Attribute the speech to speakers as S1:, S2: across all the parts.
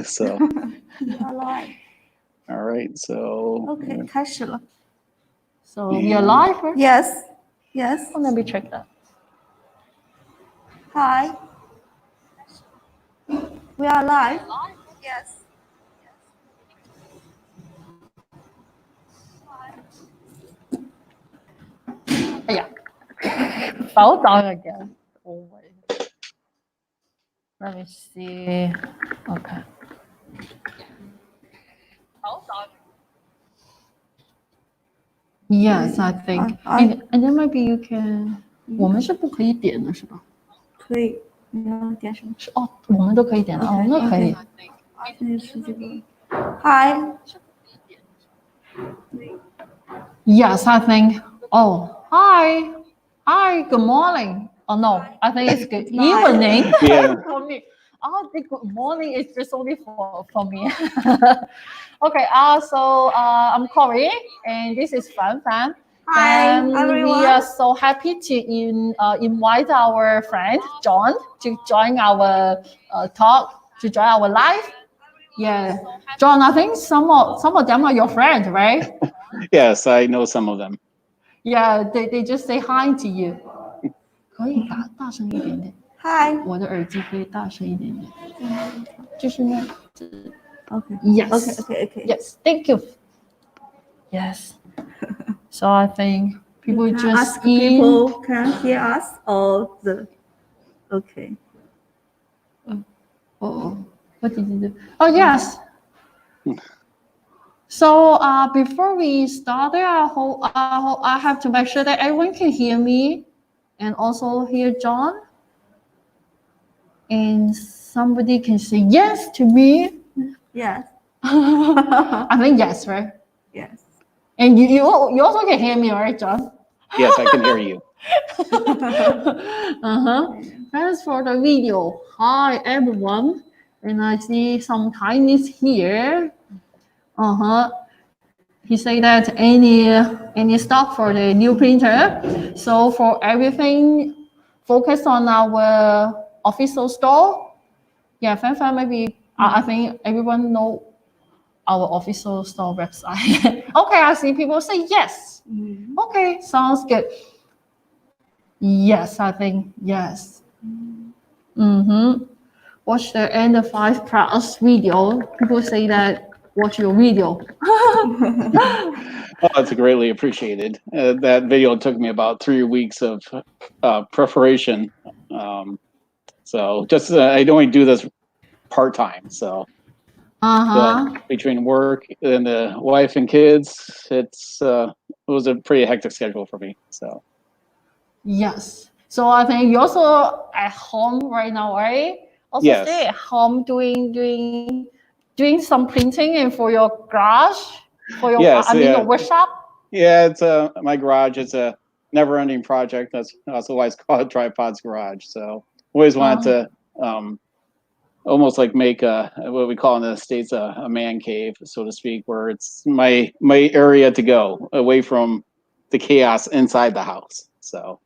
S1: So,
S2: All right.
S1: all right. So,
S2: Okay, 开始了。
S3: So we are live, right?
S2: Yes. Yes.
S3: Oh, let me check that.
S2: Hi. We are live. Yes.
S3: 哎呀，fall down again. Oh my. Let me see. Okay. Yes, I think. And then maybe you can. 我们是不可以点的，是吧？
S2: 可以。你要点什么？
S3: 是哦，我们都可以点的。哦，那可以。
S2: 那是这个。Hi.
S3: Yes, I think. Oh, hi. Hi, good morning. Oh, no, I think it's good evening.
S1: Yeah.
S3: For me. Oh, the good morning is just only for me. Okay, so I'm Corey, and this is Fan Fan.
S2: Hi,
S3: And
S2: everyone.
S3: we are so happy to invite our friend John to join our talk, to join our live. Yeah, John, I think some of them are your friends, right?
S1: Yes, I know some of them.
S3: Yeah, they just say hi to you. 可以大声一点点。
S2: Hi.
S3: 我的耳机可以大声一点点。就是那。
S2: Okay.
S3: Yes.
S2: Okay.
S3: Yes. Thank you. Yes. So I think people
S2: You can
S3: just
S2: ask people can hear us or the. Okay.
S3: Oh, what did you do? Oh yes. So before we start, I have to make sure that everyone can hear me, and also hear John. And somebody can say yes to me.
S2: Yes.
S3: I think yes, right?
S2: Yes.
S3: And you also can hear me, right, John?
S1: Yes, I can hear you.
S3: Thanks for the video. Hi, everyone. And I see some Chinese here. He said that any stock for the new printer. So for everything, focus on our official store. Yeah, Fan maybe I think everyone know our official store website. Okay, I see people say yes. Okay, sounds good. Yes, I think yes. Watch the end of 5+ video. People say that watch your video.
S1: Oh, that's greatly appreciated. That video took me about 3 weeks of preparation. So just I only do this part-time. So between work and the wife and kids, it was a pretty hectic schedule for me. So
S3: yes. So I think you're also at home right now, right? Also
S1: yes.
S3: stay at home doing some printing and for your garage, for your your workshop.
S1: Yeah, it's my garage. It's a never-ending project. That's why it's called Tripod's Garage. So always wanted to almost like make what we call in the States a man cave, so to speak, where it's my area to go away from the chaos inside the house. So.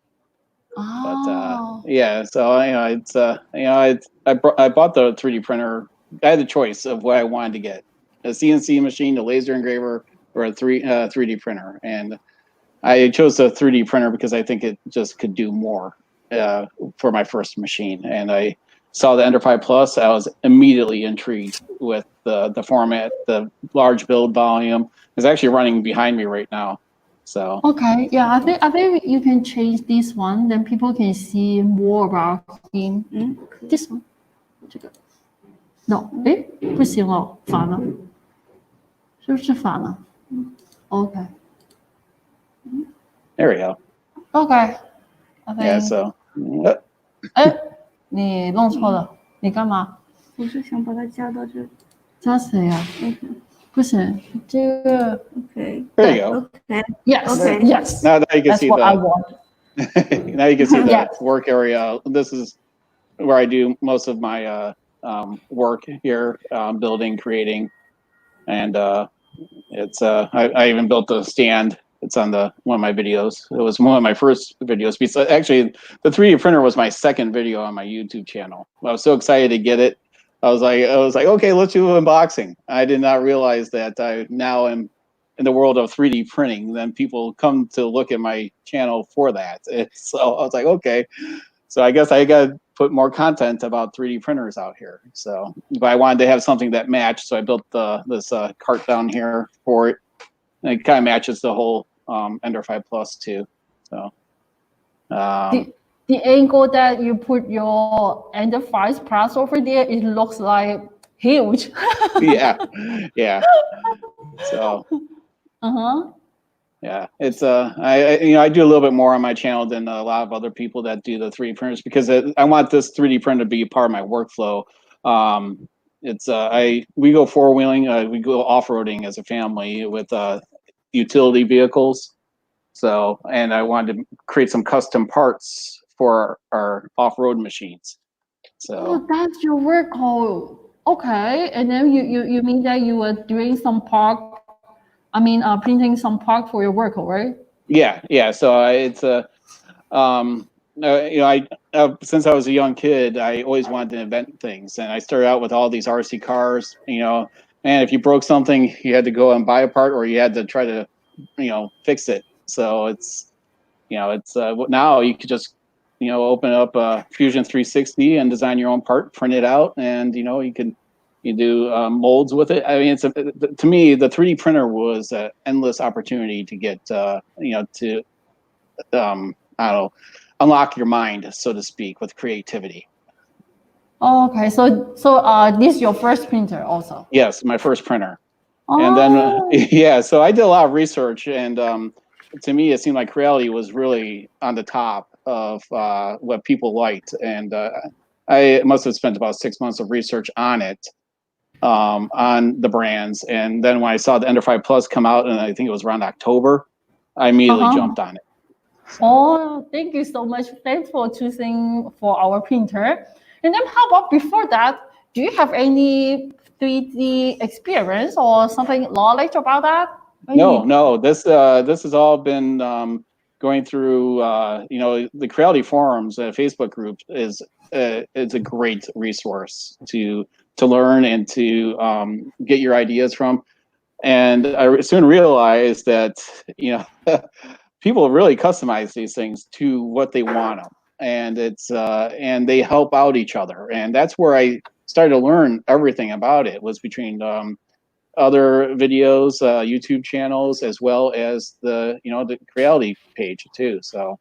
S1: But yeah, so it's I bought the 3D printer. I had the choice of what I wanted to get: a CNC machine, a laser engraver, or a 3D printer. And I chose the 3D printer because I think it just could do more for my first machine. And I saw the Enterprise Plus. I was immediately intrigued with the format, the large build volume. It's actually running behind me right now. So
S3: okay, yeah, I think you can change this one, then people can see more about him. This one, 这个 no， 哎，不行哦，反了，是不是反了？Okay.
S1: There we go.
S3: Okay. I think.
S1: Yeah. So.
S3: 哎，你弄错了，你干嘛？
S2: 我是想把它加到这。
S3: 加谁呀？不行，这个。
S2: Okay.
S1: There you go.
S2: Okay.
S3: Yes.
S2: Okay.
S3: Yes.
S1: Now you can
S3: That's
S1: see
S3: what I want.
S1: Now you can see the
S3: Yes.
S1: work area. This is where I do most of my work here, building, creating, and it's I even built a stand. It's on one of my videos. It was one of my first videos. Actually, the 3D printer was my second video on my YouTube channel. I was so excited to get it. I was like, okay, let's do unboxing. I did not realize that I now am in the world of 3D printing. Then people come to look at my channel for that. So I was like, okay, so I guess I got to put more content about 3D printers out here. So, but I wanted to have something that matched, so I built this cart down here for it. And it kind of matches the whole Ender 5 Plus too. So.
S3: The angle that you put your Ender 5 Plus over there, it looks like huge.
S1: Yeah, yeah. So. Yeah, it's I do a little bit more on my channel than a lot of other people that do the 3D printers because I want this 3D printer to be part of my workflow. We go four-wheeling, we go off-roading as a family with utility vehicles. So, and I wanted to create some custom parts for our off-road machines. So.
S3: Oh, that's your workload. Okay, and then you mean that you were doing some part? I mean, printing some part for your work, right?
S1: Yeah, yeah. So it's since I was a young kid, I always wanted to invent things, and I started out with all these RC cars. And if you broke something, you had to go and buy a part, or you had to try to, fix it. So it's now you could just, open up Fusion 360 and design your own part, print it out, and you do molds with it. I mean, to me, the 3D printer was an endless opportunity to get, I don't know, unlock your mind, so to speak, with creativity.
S3: Okay, so this is your first printer also?
S1: Yes, my first printer.
S3: Oh.
S1: And then, yeah, so I did a lot of research, and to me, it seemed like Creality was really on the top of what people liked. And I must have spent about 6 months of research on it. On the brands, and then when I saw the Ender 5 Plus come out, and I think it was around October, I immediately jumped on it.
S3: Oh, thank you so much. Thanks for choosing for our printer. And then how about before that? Do you have any 3D experience or something knowledge about that?
S1: No. This has all been going through. The Creality forums, Facebook group is a great resource to learn and to get your ideas from. And I soon realized that people really customize these things to what they want them, and and they help out each other, and that's where I started to learn everything about it. Was between other videos, YouTube channels, as well as the Creality page too. So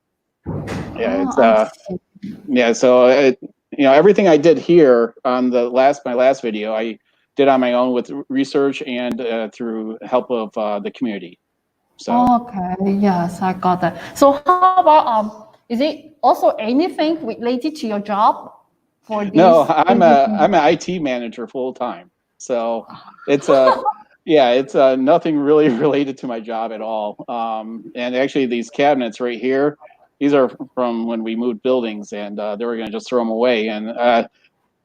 S1: yeah, So everything I did here on my last video, I did on my own with research and through help of the community. So.
S3: Okay, yes, I got that. So how about is it also anything related to your job for this?
S1: No, I'm an IT manager full time. So it's it's nothing really related to my job at all. And actually these cabinets right here, these are from when we moved buildings, and they were going to just throw them away. And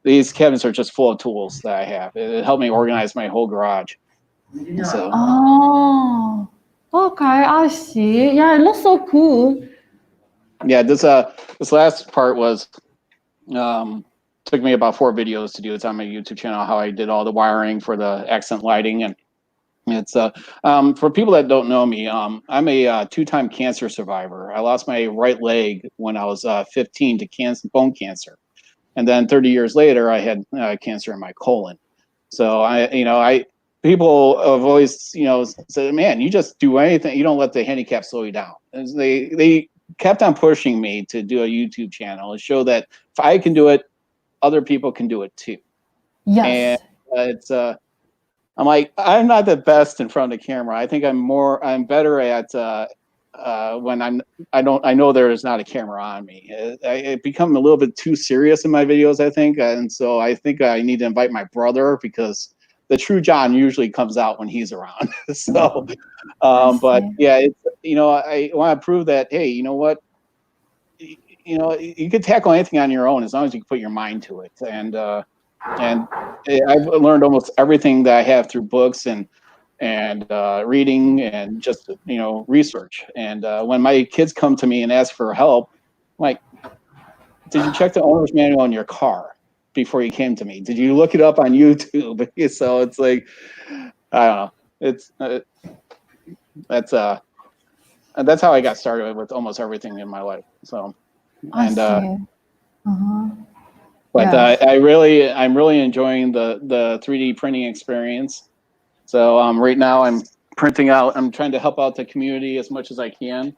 S1: these cabinets are just full of tools that I have. It helped me organize my whole garage. So.
S3: Oh, okay, I see. Yeah, it looks so cool.
S1: Yeah, this last part was took me about 4 videos to do. It's on my YouTube channel, how I did all the wiring for the accent lighting. And it's for people that don't know me, I'm a 2-time cancer survivor. I lost my right leg when I was 15 to bone cancer, and then 30 years later I had cancer in my colon. So people have always said, man, you just do anything, you don't let the handicap slow you down. And they kept on pushing me to do a YouTube channel and show that if I can do it, other people can do it too.
S3: Yes.
S1: And I'm like, I'm not the best in front of the camera. I think I'm better at when I know there is not a camera on me. I become a little bit too serious in my videos, I think. And so I think I need to invite my brother, because the true John usually comes out when he's around. So, but yeah, I want to prove that, hey, you know what? You could tackle anything on your own as long as you put your mind to it. And I've learned almost everything that I have through books and reading and just research. And when my kids come to me and ask for help, I'm like, did you check the owner's manual on your car? before you came to me? Did you look it up on YouTube? So it's like, I don't know. It's that's how I got started with almost everything in my life. So,
S3: I
S1: and
S3: see. Uh-huh.
S1: but
S3: Yes.
S1: I'm really enjoying the 3D printing experience. So right now I'm printing out. I'm trying to help out the community as much as I can.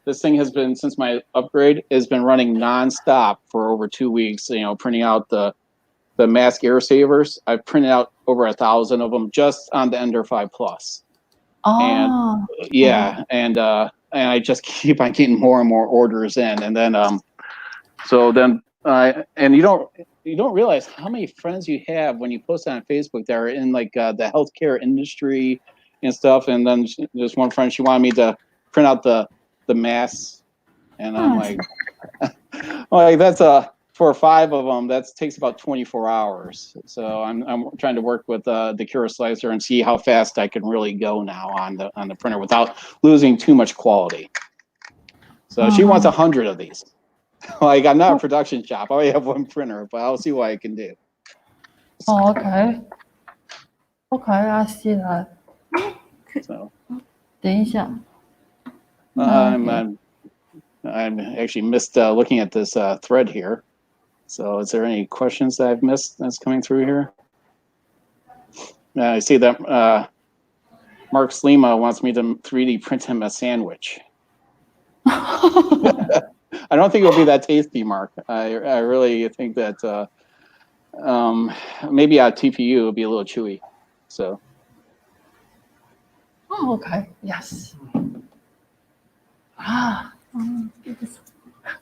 S1: This thing has been, since my upgrade, has been running nonstop for over 2 weeks. You know, printing out the mask air savers. I've printed out over 1,000 of them just on the Ender 5 Plus. And
S3: Oh.
S1: yeah, and I just keep on getting more and more orders in, and then and you don't realize how many friends you have when you post on Facebook that are in like the healthcare industry and stuff. And then there's one friend, she wanted me to print out the masks, and I'm like, that's for 5 of them, that takes about 24 hours. So I'm trying to work with the Cura Slicer and see how fast I can really go now on the printer without losing too much quality. So she wants 100 of these. Like, I'm not a production shop. I only have 1 printer, but I'll see what I can do.
S3: Oh, okay. Okay, I see that.
S1: So
S3: 等一下。
S1: I'm actually missed looking at this thread here. So is there any questions that I've missed that's coming through here? I see that Mark Slima wants me to 3D print him a sandwich. I don't think it'll be that tasty, Mark. I really think that maybe a TPU will be a little chewy. So.
S3: Oh, okay. Yes.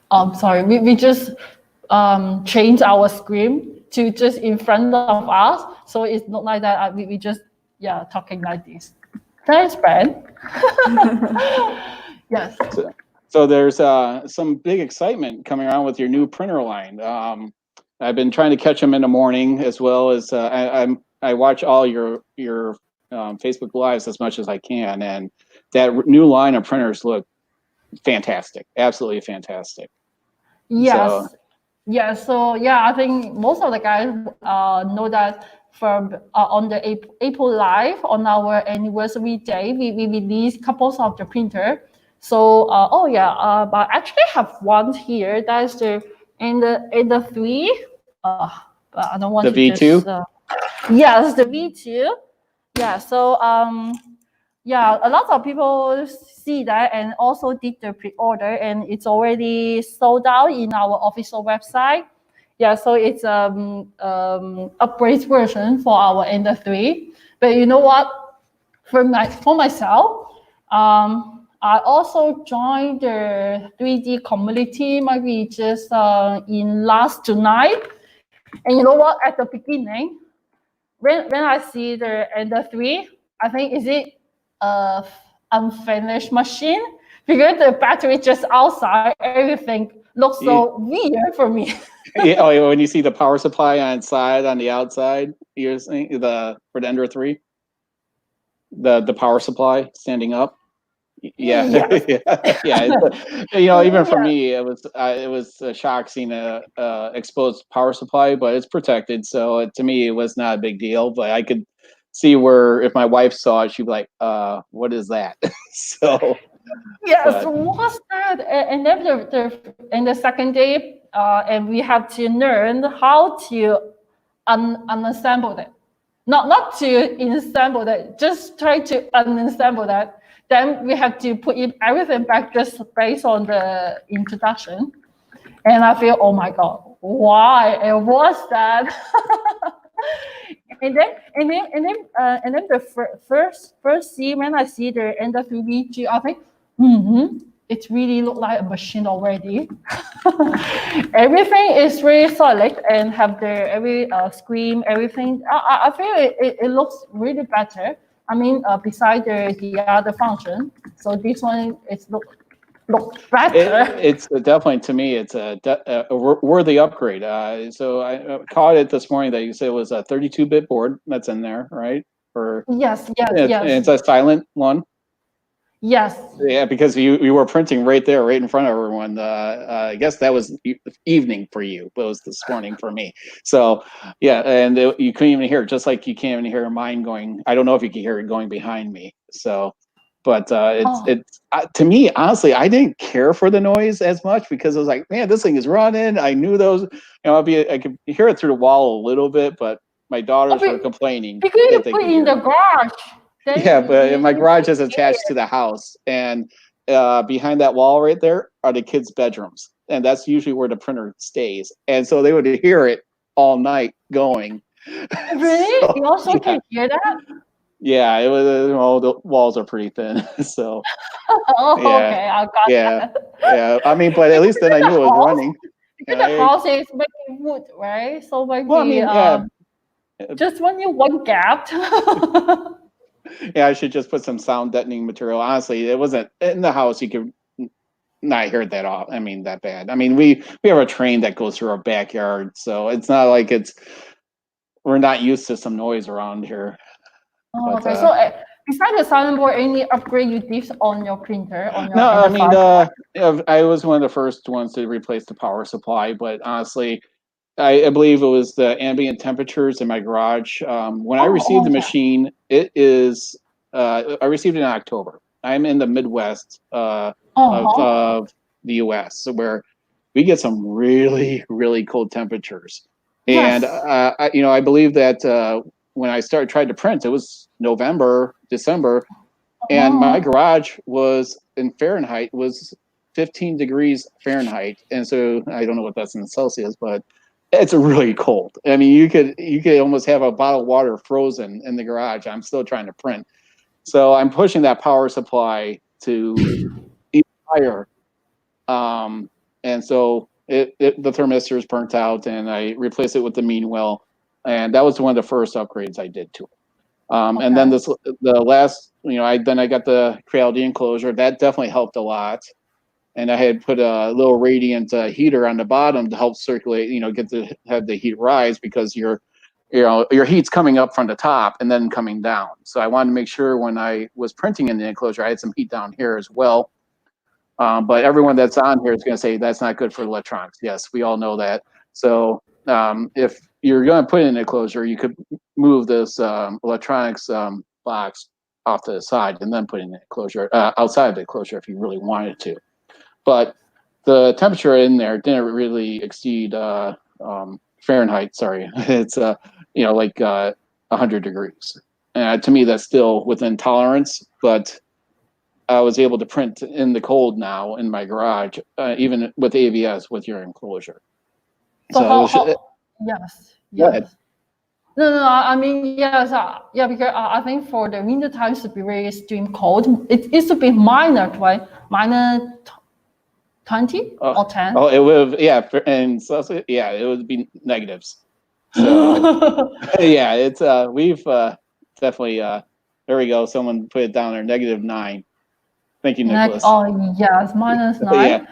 S3: I'm sorry. We just changed our screen to just in front of us, so it's not like that. We just talking like this. Thanks, Ben. Yes.
S1: So there's some big excitement coming around with your new printer line. I've been trying to catch them in the morning, as well as I watch all your Facebook Lives as much as I can, and that new line of printers look fantastic, absolutely fantastic.
S3: Yes. So I think most of the guys know that from on the April Live on our anniversary day, we released couples of the printer. So but I actually have one here. That's the Ender 3. But I don't want
S1: the
S3: to
S1: V2.
S3: just. Yes, the V2. Yeah. So a lot of people see that and also did the pre-order, and it's already sold out in our official website. Yeah, so it's upgrade version for our Ender 3. But you know what? For myself, I also joined the 3D community maybe just in last July. And you know what? At the beginning, when I see the Ender 3, I think is it unfinished machine, because the battery just outside, everything looks so weird for me.
S1: When you see the power supply on the outside, you're saying for the Ender 3, the power supply standing up. Yeah. Even for me, it was a shock seeing a exposed power supply, but it's protected, so to me it was not a big deal. But I could see where if my wife saw it, she'd be like, what is that? So
S3: yes, what's that? And then the second day, and we have to learn how to unassemble that. Not to assemble that, just try to unassemble that. Then we have to put everything back just based on the introduction. And I feel, oh my God, why? And what's that? and then the first scene, when I see the Ender 3D, I think, it really looked like a machine already. Everything is really solid and have every screen, everything. I feel it looks really better. I mean, beside the other function. So this one is look better.
S1: It's definitely, to me, it's a worthy upgrade. So I caught it this morning that you said it was a 32-bit board that's in there, right?
S3: Yes.
S1: It's a silent one.
S3: Yes.
S1: Yeah, because you were printing right there, right in front of everyone. I guess that was evening for you, but it was this morning for me. So yeah, and you couldn't even hear it, just like you can't even hear mine going. I don't know if you can hear it going behind me. So, but
S3: Oh,
S1: it's to me, honestly, I didn't care for the noise as much because I was like, man, this thing is running. I knew those. I could hear it through the wall a little bit, but my
S3: oh,
S1: daughters were complaining
S3: because you
S1: that they
S3: put
S1: could
S3: in
S1: hear
S3: the
S1: it.
S3: garage,
S1: Yeah,
S3: then
S1: but my
S3: you
S1: garage
S3: can
S1: is attached to the house, and behind that wall right there are the kids' bedrooms, and that's usually where the printer stays. And so they would hear it all night going.
S3: oh, really?
S1: So
S3: You also
S1: yeah,
S3: can hear that?
S1: yeah, it was. The walls are pretty thin, so
S3: Oh,
S1: yeah,
S3: okay, I got
S1: yeah,
S3: that.
S1: yeah. I mean, but at least then I knew it was running.
S3: Because the
S1: I,
S3: house is maybe wood, right? So
S1: well, I
S3: maybe
S1: mean, yeah,
S3: just when you one gap.
S1: yeah. I should just put some sound deadening material. Honestly, it wasn't in the house. You could not heard that off. I mean, that bad. I mean, we have a train that goes through our backyard, so it's not like we're not used to some noise around here.
S3: Oh,
S1: But
S3: okay, so besides the soundboard, any upgrade you did on your printer, on your
S1: no, I mean,
S3: NFI?
S1: I was one of the first ones to replace the power supply. But honestly, I believe it was the ambient temperatures in my garage. When I received
S3: Oh,
S1: the
S3: okay.
S1: machine, it is. I received it in October. I'm in the Midwest
S3: Uh-huh.
S1: of the U.S., so where we get some really, really cold temperatures. And
S3: Yes.
S1: I believe that when I tried to print, it was November, December, and my
S3: Oh,
S1: garage was in Fahrenheit was 15 degrees Fahrenheit, and so I don't know what that's in Celsius, but it's really cold. I mean, you could almost have a bottle of water frozen in the garage. I'm still trying to print, so I'm pushing that power supply to even higher. And so the thermistor is burnt out, and I replaced it with the mean well, and that was one of the first upgrades I did to it. And then
S3: okay.
S1: the last, I got the Creality enclosure. That definitely helped a lot. And I had put a little radiant heater on the bottom to help circulate, have the heat rise because your heat's coming up from the top and then coming down. So I wanted to make sure when I was printing in the enclosure, I had some heat down here as well. But everyone that's on here is going to say that's not good for electronics. Yes, we all know that. So if you're going to put in an enclosure, you could move this electronics box off to the side and then put in an enclosure outside of the enclosure if you really wanted to. But the temperature in there didn't really exceed Fahrenheit. Sorry, it's like 100 degrees. To me, that's still within tolerance, but I was able to print in the cold now in my garage, even with ABS with your enclosure.
S3: So
S1: So it was.
S3: yes,
S1: Go ahead.
S3: yes. No, no, I mean, yes, yeah, because I think for the winter time to be very extreme cold, it used to be minus, right? Minus 20
S1: Oh,
S3: or 10.
S1: oh, it would. Yeah, and so yeah, it would be negatives. So yeah, it's we've definitely there we go. Someone put it down there, -9. Thank you, Nicholas.
S3: Oh, yes, minus
S1: Yeah,
S3: 9.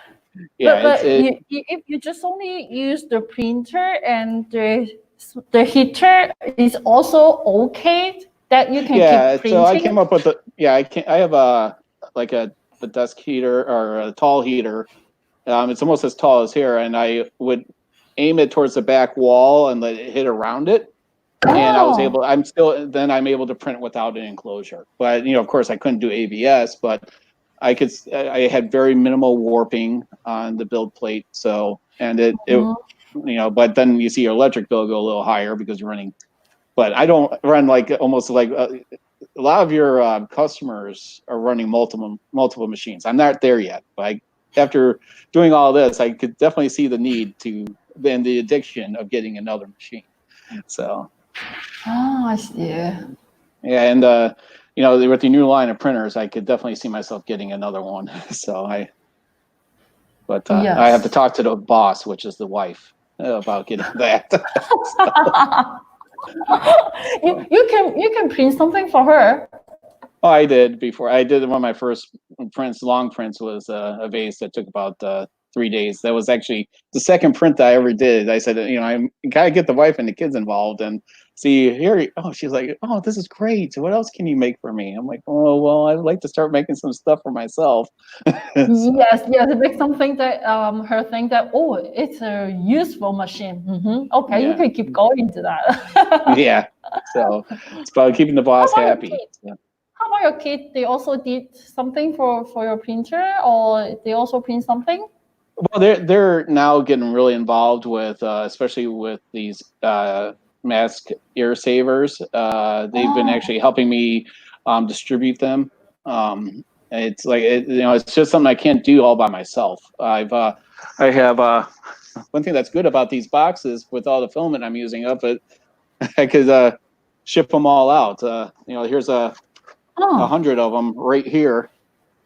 S1: yeah, it's
S3: But
S1: it.
S3: if you just only use the printer and the heater is also okay, that you can keep
S1: Yeah, so I
S3: printing.
S1: came up with I have like a desk heater or a tall heater. It's almost as tall as here, and I would aim it towards the back wall and let it hit around it. And
S3: Oh,
S1: I'm able to print without an enclosure. But of course, I couldn't do ABS, but I had very minimal warping on the build plate. So, and but then you see your electric bill go a little higher because you're running. But I don't run like almost like a lot of your customers are running multiple machines. I'm not there yet. But after doing all this, I could definitely see the need to then the addiction of getting another machine. So
S3: I see.
S1: yeah, and with the new line of printers, I could definitely see myself getting another one. So but I have to
S3: Yes.
S1: talk to the boss, which is the wife, about getting that.
S3: You can print something for her.
S1: Oh, I did before. I did one of my first long prints was a vase that took about 3 days. That was actually the second print that I ever did. I said, I gotta get the wife and the kids involved, and see here. Oh, she's like, oh, this is great. What else can you make for me? I'm like, oh, well, I'd like to start making some stuff for myself. So,
S3: Yes, yes, it makes something that her think that, oh, it's a useful machine. Okay, you
S1: yeah,
S3: can keep going to that.
S1: yeah. So it's about keeping the
S3: How
S1: boss
S3: about your
S1: happy.
S3: kid?
S1: Yeah.
S3: How about your kid? They also did something for your printer, or they also print something?
S1: Well, they're now getting really involved with, especially with these mask ear savers. They've been
S3: Oh,
S1: actually helping me distribute them. It's like it's just something I can't do all by myself. I have one thing that's good about these boxes with all the filament I'm using up it, I could ship them all out. Here's a
S3: oh,
S1: 100 of them right here,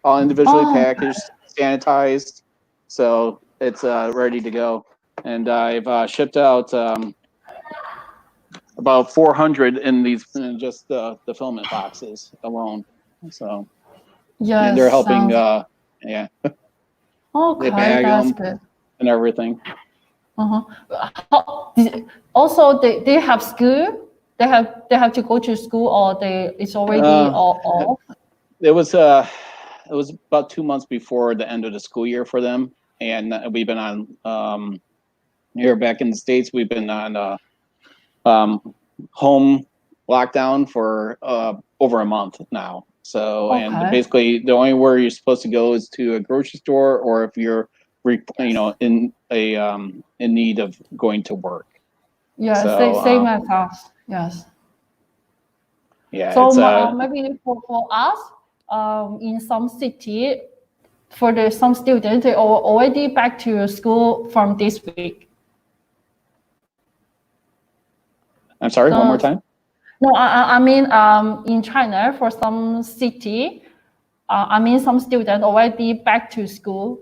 S1: all individually
S3: oh,
S1: packaged, sanitized, so it's ready to go. And I've shipped out about 400 in these, in just the filament boxes alone. So, and they're
S3: yes,
S1: helping,
S3: sounds
S1: yeah, they
S3: okay.
S1: bag
S3: That's
S1: them
S3: good.
S1: and everything.
S3: Also, they have school. They have to go to school, or it's already
S1: Uh,
S3: all off.
S1: it was about 2 months before the end of the school year for them, and we've been on here back in the States. We've been on home lockdown for over a month now. So, and
S3: Okay.
S1: basically, the only where you're supposed to go is to a grocery store, or if you're, in in need of going to work.
S3: Yeah,
S1: So,
S3: same as us. Yes.
S1: yeah,
S3: So
S1: it's
S3: maybe for us, in some city, for some students, they are already back to school from this week.
S1: I'm sorry, one more
S3: So
S1: time.
S3: no, I mean in China, for some city, I mean some students already back to school.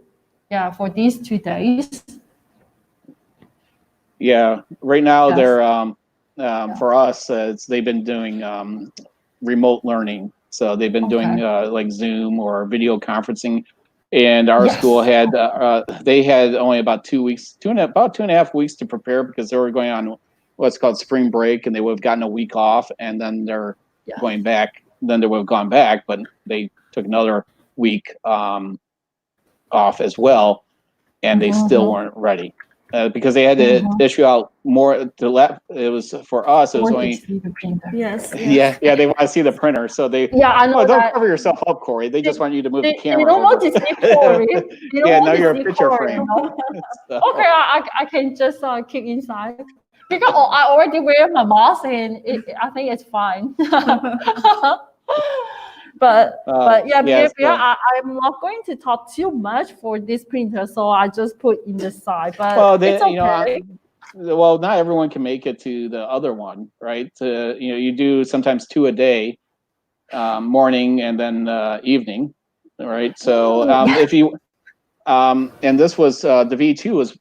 S3: Yeah, for these 2 days.
S1: Yeah, right now
S3: Yes.
S1: they're for us, they've been doing remote learning. So they've been doing
S3: Okay.
S1: like Zoom or video conferencing. And our school
S3: Yes.
S1: had they had only about 2 weeks, about 2.5 weeks to prepare because they were going on what's called spring break, and they would have gotten a week off, and then they're
S3: Yeah.
S1: going back. Then they would have gone back, but they took another week off as well, and they still weren't ready. Because they had to issue out more to let it was for us it was
S3: Want to
S1: only
S3: see the printer.
S2: Yes.
S1: yeah they want to see the printer, so they
S3: Yeah, I know
S1: don't
S3: that.
S1: cover yourself up, Corey. They just want you to move the
S3: They
S1: camera
S3: don't want
S1: over.
S3: to see Corey. They don't
S1: Yeah,
S3: want
S1: now
S3: to
S1: you're a
S3: see
S1: picture
S3: Corey.
S1: frame. So,
S3: Okay, I can just keep inside because I already wear my mask and I think it's fine. But
S1: yes,
S3: I'm not going to talk too much for this printer, so I just put in the side. But
S1: well,
S3: it's okay.
S1: well, not everyone can make it to the other one, right? You do sometimes 2 a day, morning and then evening, right? So if you and this was the V2 was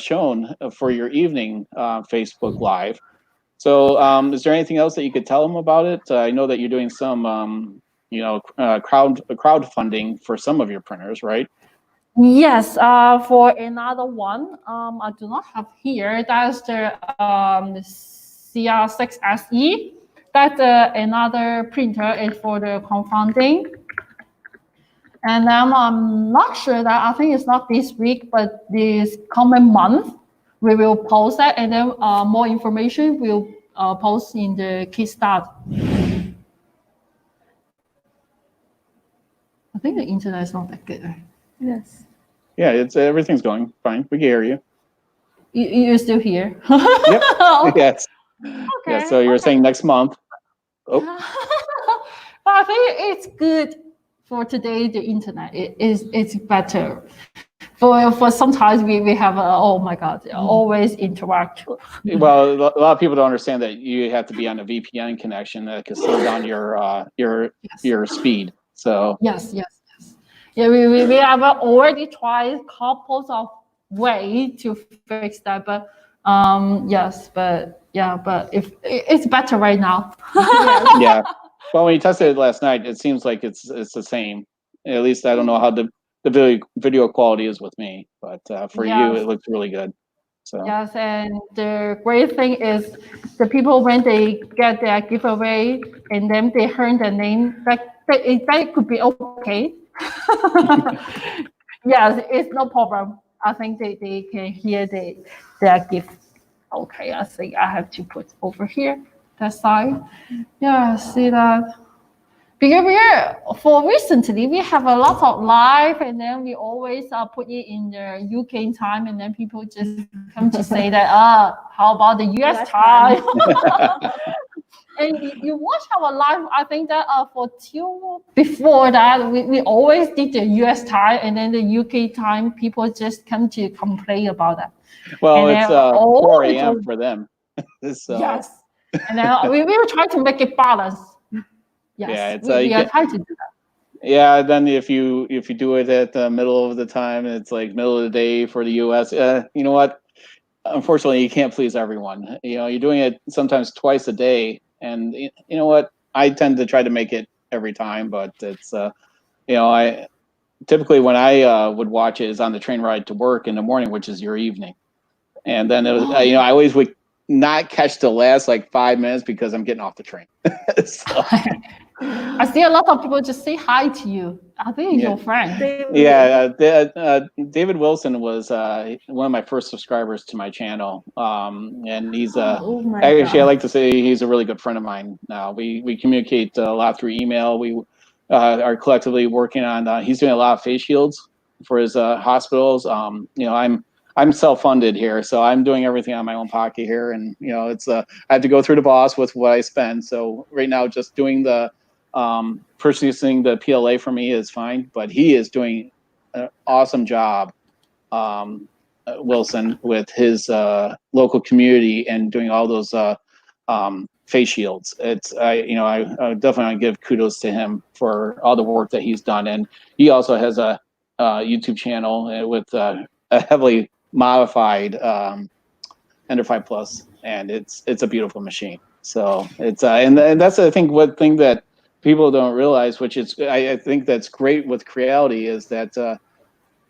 S1: shown for your evening Facebook Live. So, is there anything else that you could tell them about it? I know that you're doing some, crowdfunding for some of your printers, right?
S3: Yes, for another one, I do not have here. That's the CR6SE. That's another printer is for the crowdfunding. And then I'm not sure that I think it's not this week, but this coming month, we will post that, and then more information will post in the Kickstart. I think the internet is not that good. Right?
S2: Yes.
S1: Yeah, everything's going fine. We can hear you.
S3: You're still here?
S1: Yep. Yes.
S3: Okay.
S1: Yeah. So you're saying next month? Oh.
S3: But I think it's good for today. The internet it's better. For sometimes we have oh my god, always interact.
S1: Well, a lot of people don't understand that you have to be on a VPN connection that can slow down your speed. So
S3: Yes. Yeah, we have already tried couples of way to fix that, but yes, but if it's better right now.
S1: yeah. Well, when you tested it last night, it seems like it's the same. At least I don't know how the video quality is with me, but for you,
S3: Yes.
S1: it looks really good. So
S3: Yes, and the great thing is the people when they get their giveaway and then they heard the name, that could be okay. Yes, it's no problem. I think they can hear their gift. Okay, I think I have to put over here, that side. Yeah, see that. Because for recently we have a lot of live, and then we always put it in the UK time, and then people just come to say that how about the US time? And you watch our live. I think that for till before that we always did the US time, and then the UK time people just come to complain about that.
S1: well,
S3: And
S1: it's
S3: then,
S1: 4 a.m. for them. So
S3: yes, and then we will try to make it balance. Yes,
S1: yeah, it's
S3: we are trying to do that.
S1: yeah. Then if you do it at the middle of the time, it's like middle of the day for the U.S. You know what? Unfortunately, you can't please everyone. You know, you're doing it sometimes twice a day, and you know what? I tend to try to make it every time, but it's you know, I typically when I would watch it is on the train ride to work in the morning, which is your evening, and then it was, you know, I always would not catch the last like 5 minutes because I'm getting off the train. So,
S3: I see a lot of people just say hi to you. I think he's your friend.
S1: yeah, David Wilson was one of my first subscribers to my channel, and he's
S2: Oh my
S1: actually I
S2: God.
S1: like to say he's a really good friend of mine. Now we communicate a lot through email. We are collectively working on. He's doing a lot of face shields for his hospitals. You know, I'm self-funded here, so I'm doing everything on my own pocket here, and you know, it's I have to go through the boss with what I spend. So right now, just doing the purchasing the PLA for me is fine, but he is doing an awesome job, Wilson, with his local community and doing all those face shields. It's you know, I definitely want to give kudos to him for all the work that he's done, and he also has a YouTube channel with a heavily modified Ender 5 Plus, and it's a beautiful machine. So it's and that's I think one thing that people don't realize, which is I think that's great with Creality, is that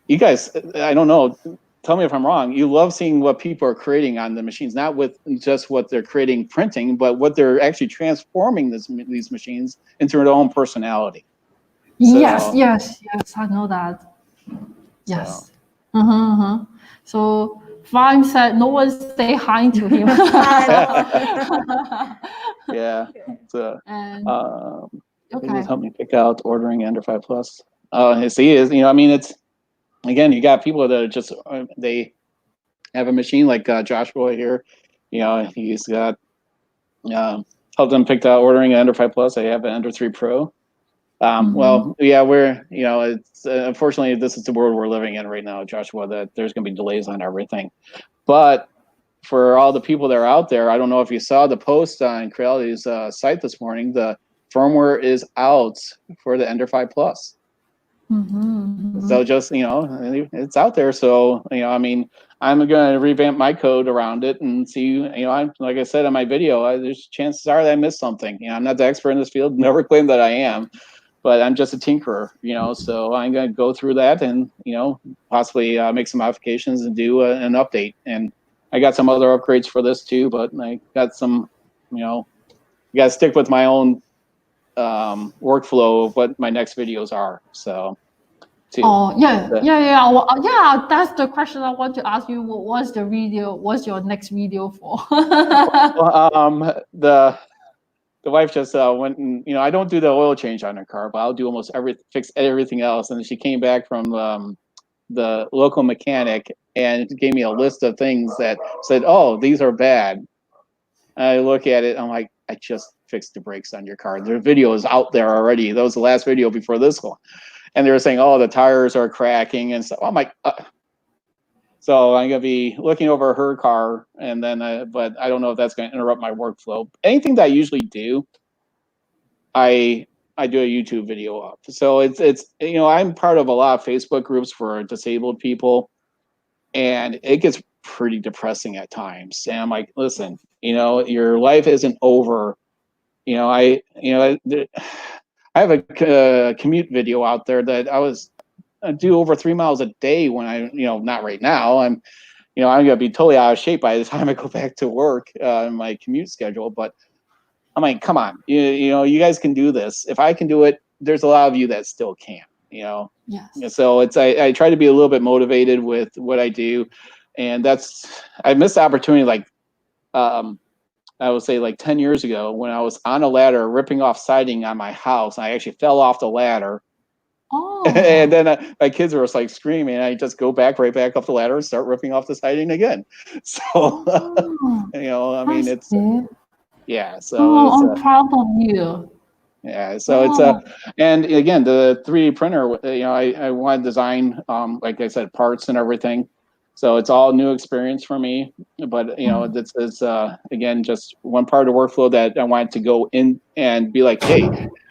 S1: you guys, I don't know, tell me if I'm wrong, you love seeing what people are creating on the machines, not with just what they're creating printing, but what they're actually transforming these machines into their own personality.
S3: Yes, yes, yes, I know that. Yes.
S1: So.
S3: So Fine said no one say hi to him.
S1: Yeah. So,
S3: And
S1: he
S3: okay.
S1: just helped me pick out ordering Ender 5 Plus. He is, you know, I mean, it's, again, you got people that are just, they have a machine like Joshua here. You know, he's got, helped them pick out ordering an Ender 5 Plus. I have an Ender 3 Pro. Well, yeah, we're, you know, it's unfortunately, this is the world we're living in right now, Joshua, that there's going to be delays on everything. But for all the people that are out there, I don't know if you saw the post on Creality's site this morning, the firmware is out for the Ender 5 Plus. So just, you know, it's out there. So, you know, I mean, I'm going to revamp my code around it and see, you know, I'm, like I said in my video, there's chances are that I missed something. You know, I'm not the expert in this field, never claimed that I am, but I'm just a tinkerer, you know, so I'm going to go through that and, you know, possibly make some modifications and do an update. And I got some other upgrades for this too, but I got some, you know, you got to stick with my own workflow of what my next videos are. So, too.
S3: Oh yeah, yeah. That's the question I want to ask you. What's the video? What's your next video for?
S1: Well, the wife just went and, you know, I don't do the oil change on her car, but I'll do almost fix everything else. And she came back from the local mechanic and gave me a list of things that said, "Oh, these are bad." And I look at it, I'm like, I just fixed the brakes on your car. The video is out there already. That was the last video before this one. And they were saying, "Oh, the tires are cracking," and so I'm like, so I'm gonna be looking over her car, and then, but I don't know if that's gonna interrupt my workflow. Anything that I usually do, I do a YouTube video of. So it's you know, I'm part of a lot of Facebook groups for disabled people, and it gets pretty depressing at times. And I'm like, listen, you know, your life isn't over. You know, I have a commute video out there that I do over 3 miles a day when I, you know, not right now. I'm, you know, I'm gonna be totally out of shape by the time I go back to work in my commute schedule. But I'm like, come on, you know, you guys can do this. If I can do it, there's a lot of you that still can't, you know.
S3: Yes.
S1: So it's I try to be a little bit motivated with what I do, and I missed the opportunity like I would say like 10 years ago when I was on a ladder ripping off siding on my house. I actually fell off the ladder. And
S3: Oh.
S1: then my kids were just like screaming. And I just go right back up the ladder and start ripping off the siding again. So,
S3: Oh,
S1: you know, I
S3: I
S1: mean,
S3: see.
S1: yeah. So
S3: Oh,
S1: it's
S3: I'm proud of you.
S1: yeah. So it's
S3: Oh.
S1: and again, the 3D printer, you know, I want to design, like I said, parts and everything. So it's all new experience for me. But, you know, this is, again, just one part of the workflow that I wanted to go in and be like, hey,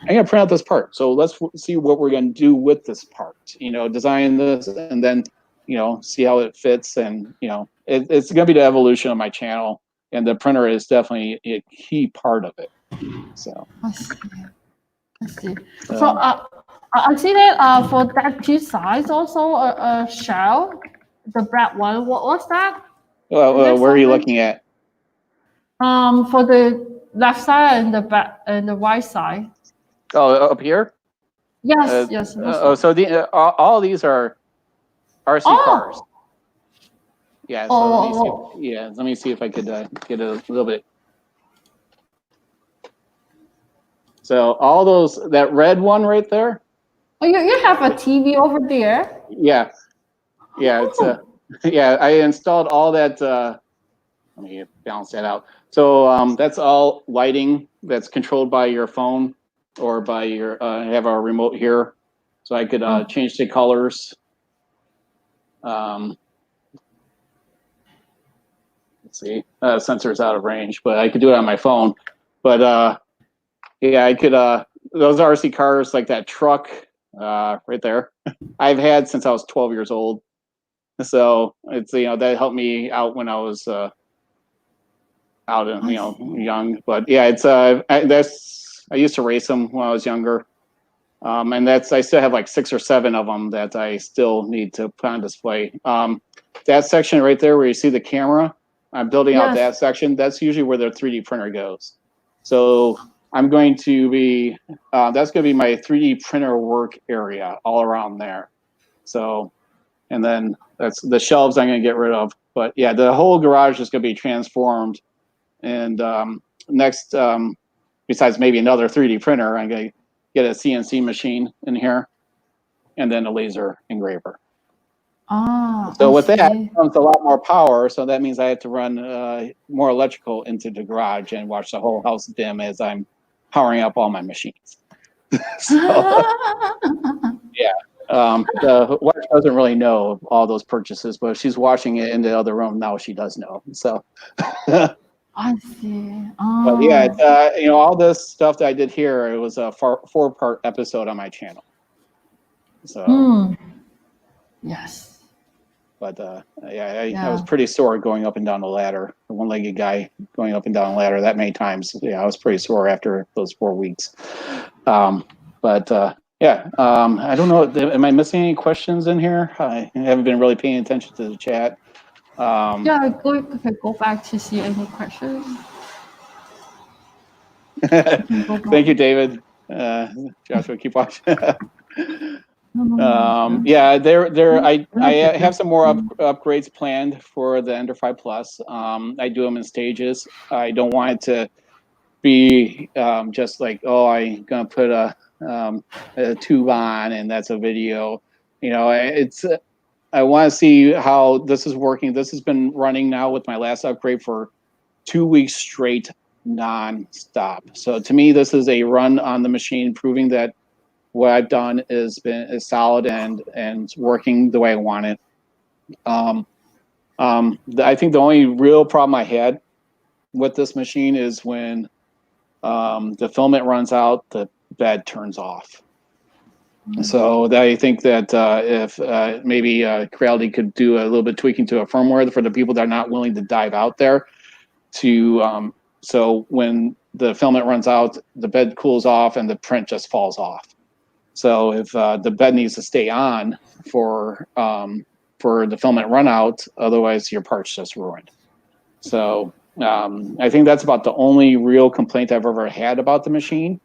S1: I'm going to print out this part. So let's see what we're going to do with this part, you know, design this and then, you know, see how it fits. And, you know, it's going to be the evolution of my channel. And the printer is definitely a key part of it. So.
S3: I see. I see. So
S1: So
S3: I see that for that two sides also a shell, the black one. What was that? Is there
S1: where are you
S3: something?
S1: looking at?
S3: For the left side and the back and the right side.
S1: Oh, up here?
S3: Yes, yes. What's
S1: Oh,
S3: that?
S1: so all these are RC cars.
S3: Oh,
S1: Yeah. So let me see.
S3: oh, oh.
S1: Yeah, let me see if I could get a little bit. So all those, that red one right there.
S3: Oh, you have a TV over there.
S1: Yeah, yeah. It's yeah. I installed all that. Let me balance that out. So that's all lighting that's controlled by your phone or by your. I have a remote here, so I could
S3: Oh,
S1: change the colors. Um, let's see, sensor's out of range, but I could do it on my phone. But yeah, I could. Those RC cars, like that truck right there, I've had since I was 12 years old. So it's, you know, that helped me out when I was out and,
S3: I
S1: you know,
S3: see.
S1: young. But yeah, it's I used to race them when I was younger. And I still have like 6 or 7 of them that I still need to put on display. That section right there where you see the camera, I'm building out
S3: Yes.
S1: that section. That's usually where the 3D printer goes. So I'm going to be, that's going to be my 3D printer work area all around there. So, and then that's the shelves I'm going to get rid of. But yeah, the whole garage is going to be transformed. And next, besides maybe another 3D printer, I'm going to get a CNC machine in here, and then a laser engraver.
S3: Ah,
S1: So
S3: I
S1: with that
S3: see.
S1: comes a lot more power. So that means I have to run more electrical into the garage and watch the whole house dim as I'm powering up all my machines. So yeah, the wife doesn't really know all those purchases, but if she's watching it in the other room now, she does know. So.
S3: I see.
S1: But yeah,
S3: Oh.
S1: it's, you know, all this stuff that I did here, it was a 4-part episode on my channel. So,
S3: Yes.
S1: but yeah, I was
S3: Yeah.
S1: pretty sore going up and down the ladder. The one-legged guy going up and down the ladder that many times. Yeah, I was pretty sore after those 4 weeks. But yeah, I don't know. Am I missing any questions in here? I haven't been really paying attention to the chat.
S3: Yeah, go back to see any questions. You can go back.
S1: Thank you, David. Joshua, keep watching.
S3: No.
S1: Yeah, I have some more upgrades planned for the Ender 5 Plus. I do them in stages. I don't want it to be just like, oh, I'm gonna put a tube on and that's a video. You know, I want to see how this is working. This has been running now with my last upgrade for 2 weeks straight, non-stop. So to me, this is a run on the machine, proving that what I've done is solid and working the way I want it. I think the only real problem I had with this machine is when the filament runs out, the bed turns off. So I think that if maybe Creality could do a little bit tweaking to a firmware for the people that are not willing to dive out there, to so when the filament runs out, the bed cools off and the print just falls off. So if the bed needs to stay on for for the filament run out. Otherwise, your part's just ruined. So I think that's about the only real complaint I've ever had about the machine.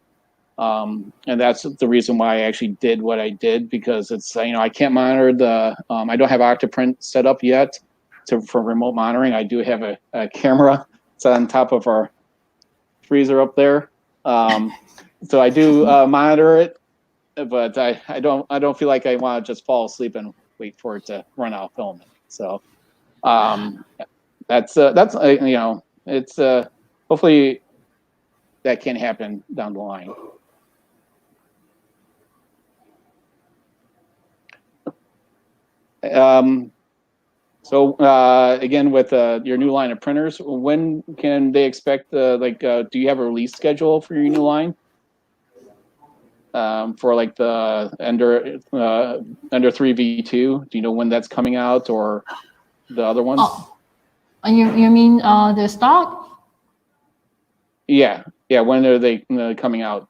S1: And that's the reason why I actually did what I did, because it's, I can't monitor the, I don't have Octoprint set up yet for remote monitoring. I do have a camera. It's on top of our freezer up there. So I do monitor it, but I don't feel like I want to just fall asleep and wait for it to run out of filament. So that's it's hopefully that can happen down the line. So again, with your new line of printers, when can they expect do you have a release schedule for your new line? For like the Ender 3V2, do you know when that's coming out, or the other ones?
S3: Oh, you mean the stock?
S1: Yeah. When are they coming out?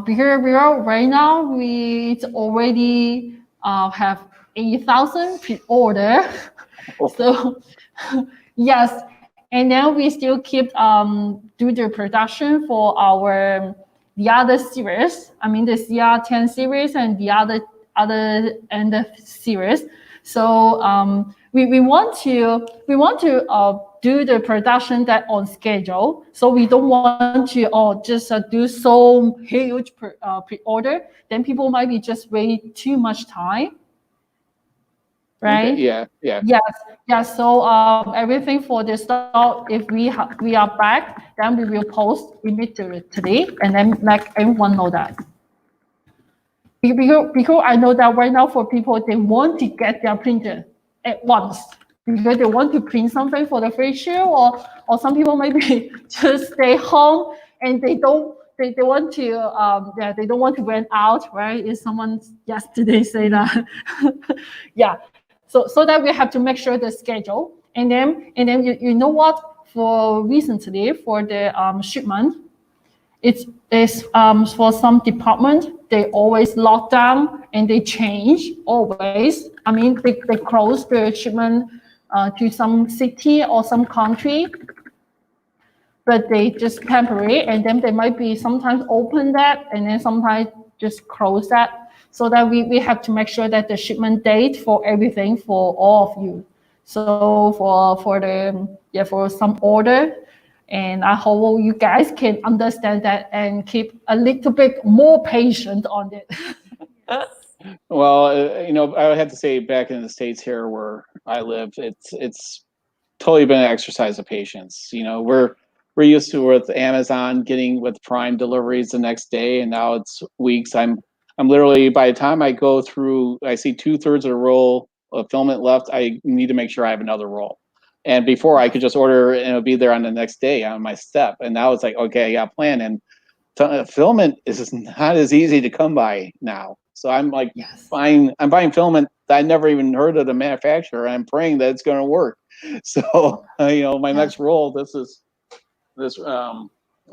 S3: Because we are right now, it's already have 80,000 pre-order.
S1: Oh.
S3: So yes, and then we still keep do the production for the other series. I mean the CR10 series and the other end series. So we want to do the production that on schedule. So we don't want to just do so huge pre-order. Then people might be just wait too much time. Right?
S1: Okay, yeah.
S3: Yes. So everything for the stock, if we are back, then we will post immediately today, and then let everyone know that. Because I know that right now for people, they want to get their printer at once because they want to print something for the facial, or some people maybe just stay home and they don't. They want to they don't want to rent out, right? If someone yesterday say that, yeah. So that we have to make sure the schedule, and then you know what, for recently for the shipment, it's for some department they always lock down and they change always. I mean they close the shipment to some city or some country, but they just temporary, and then they might be sometimes open that and then sometimes just close that. So that we have to make sure that the shipment date for everything for all of you. So for some order, and I hope you guys can understand that and keep a little bit more patient on it.
S1: Well, I would have to say back in the States here where I live, it's totally been an exercise of patience. We're used to with Amazon getting with Prime deliveries the next day, and now it's weeks. I'm literally, by the time I go through, I see 2/3 of the roll of filament left. I need to make sure I have another roll. And before I could just order and it'll be there on the next day on my step. And now it's like, okay, I got a plan. And filament is not as easy to come by now. So I'm like,
S3: Yes.
S1: I'm buying filament that I never even heard of the manufacturer, and I'm praying that it's going to work. So my next roll, this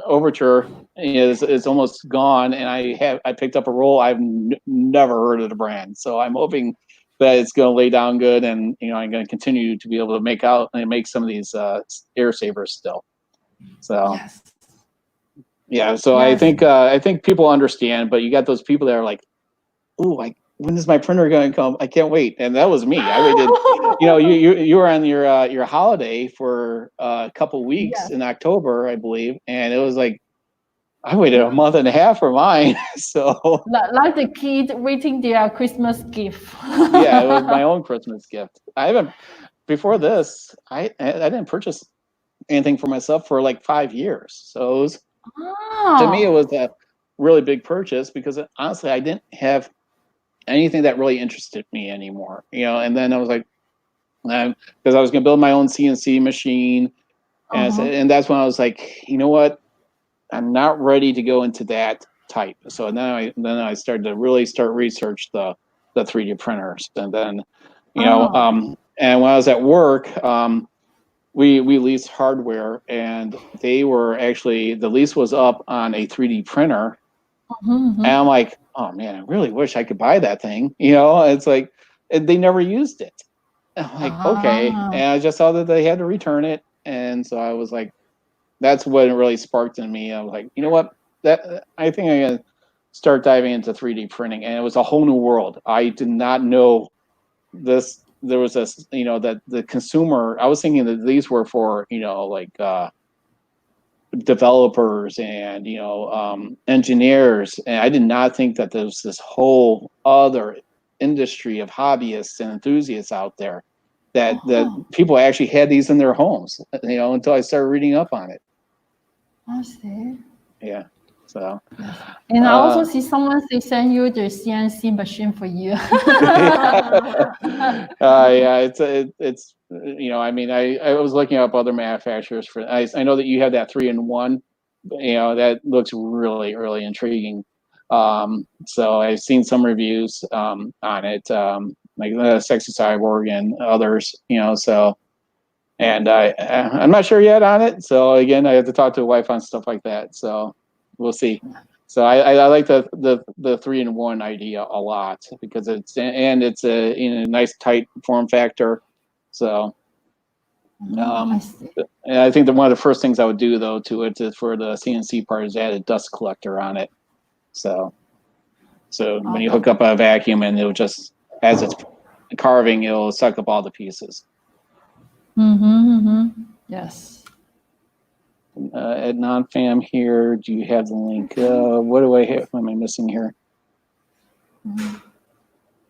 S1: Overture is almost gone, and I picked up a roll I've never heard of the brand. So I'm hoping that it's going to lay down good, and I'm going to continue to be able to make some of these air savers still. So.
S3: Yes.
S1: Yeah, so
S3: Yes.
S1: I think people understand, but you got those people that are like, "Ooh, when is my printer going to come? I can't wait." And that was me. I waited. You were on your holiday for a couple weeks
S3: Yes.
S1: in October, I believe, and it was like I waited a month and a half for mine. So
S3: Like the kid waiting their Christmas gift.
S1: yeah, it was my own Christmas gift. Before this. I didn't purchase anything for myself for like 5 years. So it was. To me, it was a really big purchase because honestly, I didn't have anything that really interested me anymore. And then I was like, because I was going to build my own CNC machine, and that's when I was like, you know what, I'm not ready to go into that type. So then I started to really research the 3D printers, and then and when I was at work. We leased hardware, and they were actually, the lease was up on a 3D printer. And I'm like, oh man, I really wish I could buy that thing. It's like, they never used it. I'm like, okay. And I just saw that they had to return it. And so I was like, that's what really sparked in me. I was like, you know what? I think I'm gonna start diving into 3D printing. And it was a whole new world. I did not know this. There was this, that the consumer, I was thinking that these were for, like developers and, engineers. And I did not think that there was this whole other industry of hobbyists and enthusiasts out there that people actually had these in their homes, until I started reading up on it.
S3: I see.
S1: Yeah. So.
S3: And I also see someone they send you the CNC machine for you.
S1: Yeah, it's I mean, I was looking up other manufacturers for. I know that you have that 3-in-1. That looks really, really intriguing. So I've seen some reviews on it, like Sexy Cyborg and others. So. And I'm not sure yet on it. So again, I have to talk to the wife on stuff like that. So we'll see. So I like the 3-in-1 idea a lot because it's in a nice tight form factor. So
S3: I see.
S1: and I think that one of the first things I would do though to it is for the CNC part is add a dust collector on it. So when you hook up a vacuum and it'll just, as it's carving, it'll suck up all the pieces.
S3: Yes.
S1: At non-fam here, do you have the link? What do I have? What am I missing here?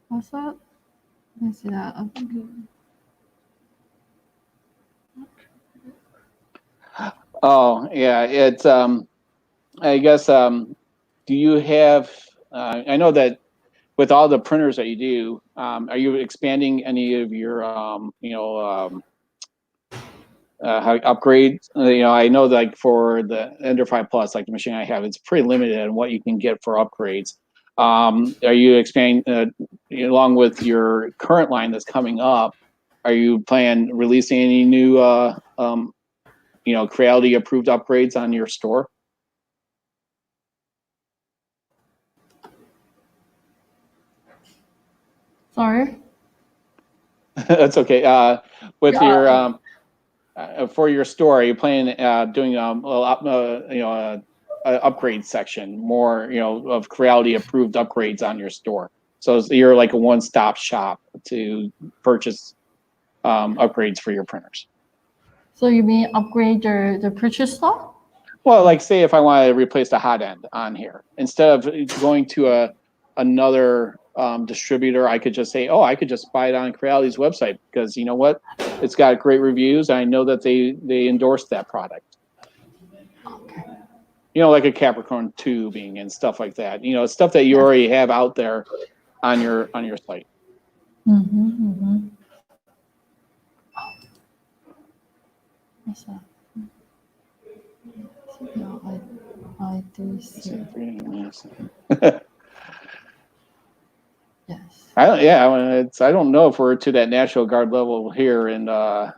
S3: What's that? Let me see that.
S1: Oh yeah, it's I guess do you have? I know that with all the printers that you do, are you expanding any of your upgrades? I know that, like for the Ender 5 Plus, like the machine I have, it's pretty limited on what you can get for upgrades. Are you expanding along with your current line that's coming up? Are you planning releasing any new Creality approved upgrades on your store?
S3: Sorry.
S1: That's okay. With your for your store, are you planning doing a upgrade section, more of Creality approved upgrades on your store? So you're like a one-stop shop to purchase upgrades for your printers.
S3: So you mean upgrade the purchase store?
S1: Well, like say if I want to replace the hot end on here, instead of going to another distributor, I could just say, oh, I could just buy it on Creality's website because you know what, it's got great reviews. I know that they endorsed that product.
S3: Okay.
S1: Like a Capricorn tubing and stuff like that. Stuff that you already have out there on your site.
S3: What's that? No, I do see. Yes.
S1: I don't know if we're to that National Guard level here in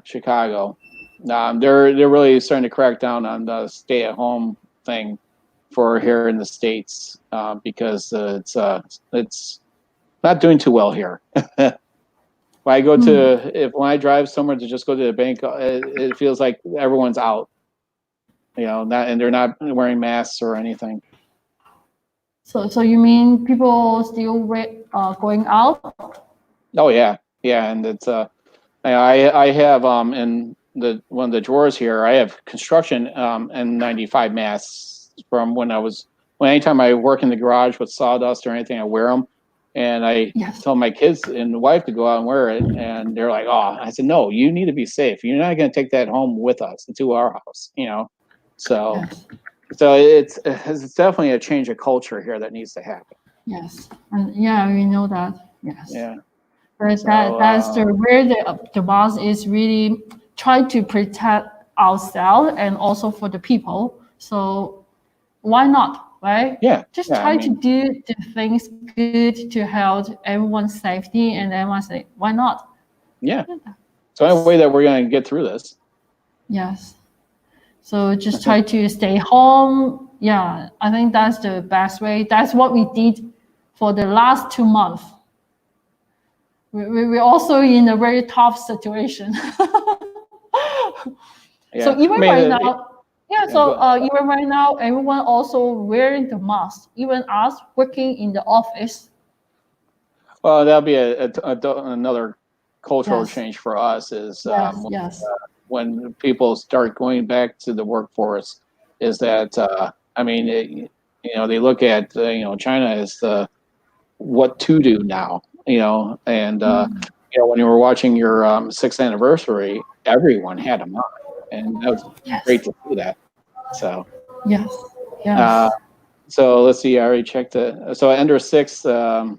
S1: Chicago. They're really starting to crack down on the stay-at-home thing for here in the States because it's not doing too well here. When I go when I drive somewhere to just go to the bank, it feels like everyone's out. And they're not wearing masks or anything.
S3: So you mean people still going out?
S1: Oh yeah, and it's I have in one of the drawers here. I have construction N95 masks from anytime I work in the garage with sawdust or anything, I wear them, and I tell my kids and the wife to go out and wear it, and they're like, "Oh," I said, "No, you need to be safe. You're not going to take that home with us to our house, So. Yes. So it's definitely a change of culture here that needs to happen.
S3: Yes, and we know that. Yes.
S1: Yeah.
S3: But that's where the boss is really trying to protect ourselves and also for the people. So why not, right?
S1: Yeah.
S3: Just try to do the things good to help everyone's safety, and everyone say, why not?
S1: Yeah. So any way that we're going to get through this.
S3: Yes. So just try to stay home. Yeah, I think that's the best way. That's what we did for the last 2 months. we're also in a very tough situation.
S1: Yeah.
S3: So even
S1: I mean,
S3: right now, yeah.
S1: go
S3: So
S1: ahead.
S3: even right now, everyone also wearing the mask. Even us working in the office.
S1: Well, that'll be another cultural
S3: Yes.
S1: change for us is
S3: Yes. Yes.
S1: when people start going back to the workforce. Is that I mean, you know, they look at you know, China as the what to do now. You know, and you know, when you were watching your 6th anniversary, everyone had them on, and that was great
S3: Yes.
S1: to see that. So.
S3: Yes.
S1: Uh,
S3: Yes.
S1: so let's see. I already checked it. So Ender 6. Let's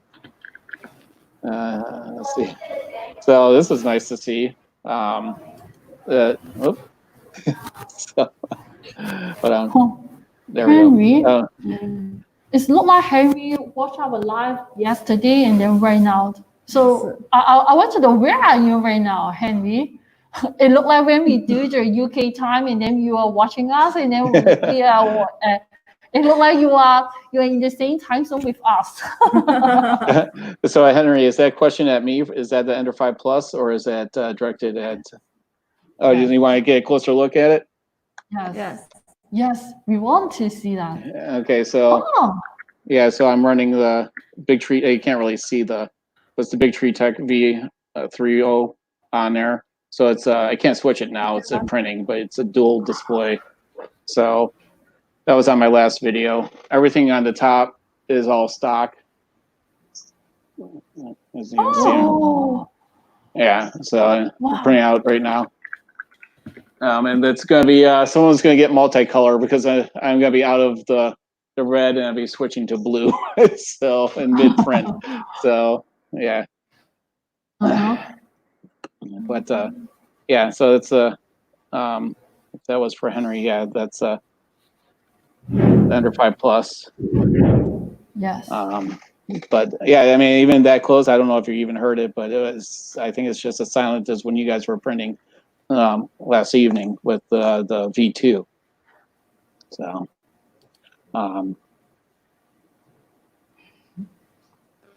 S1: see. So this was nice to see. Whoop. So, but
S3: Oh,
S1: there we go.
S3: Henry. It's not like Henry watched our live yesterday and then right now. So I want to know, where are you right now, Henry? It looked like when we do the UK time and then you are watching us and then we are. It looked like you are in the same time zone with us.
S1: So Henry, is that question at me? Is that the Ender 5 Plus, or is that directed at? Oh,
S3: Yes.
S1: you want to get a closer look at it?
S3: Yes.
S2: Yes.
S3: Yes, we want to see that.
S1: Okay, so
S3: Oh,
S1: yeah, so I'm running the Big Tree. You can't really see it's the Big Tree Tech V30 on there. So it's I can't switch it now. It's printing, but it's a dual display. So that was on my last video. Everything on the top is all stock, as you can see.
S3: oh,
S1: Yeah, so I'm
S3: wow.
S1: printing out right now. And it's gonna be someone's gonna get multicolor because I'm gonna be out of the red and I'll be switching to blue. So in mid print. So yeah. But yeah, so it's if that was for Henry, yeah, that's Under 5 Plus.
S3: Yes.
S1: But yeah, I mean, even that close, I don't know if you even heard it, but it was, I think it's just as silent as when you guys were printing last evening with the V2. So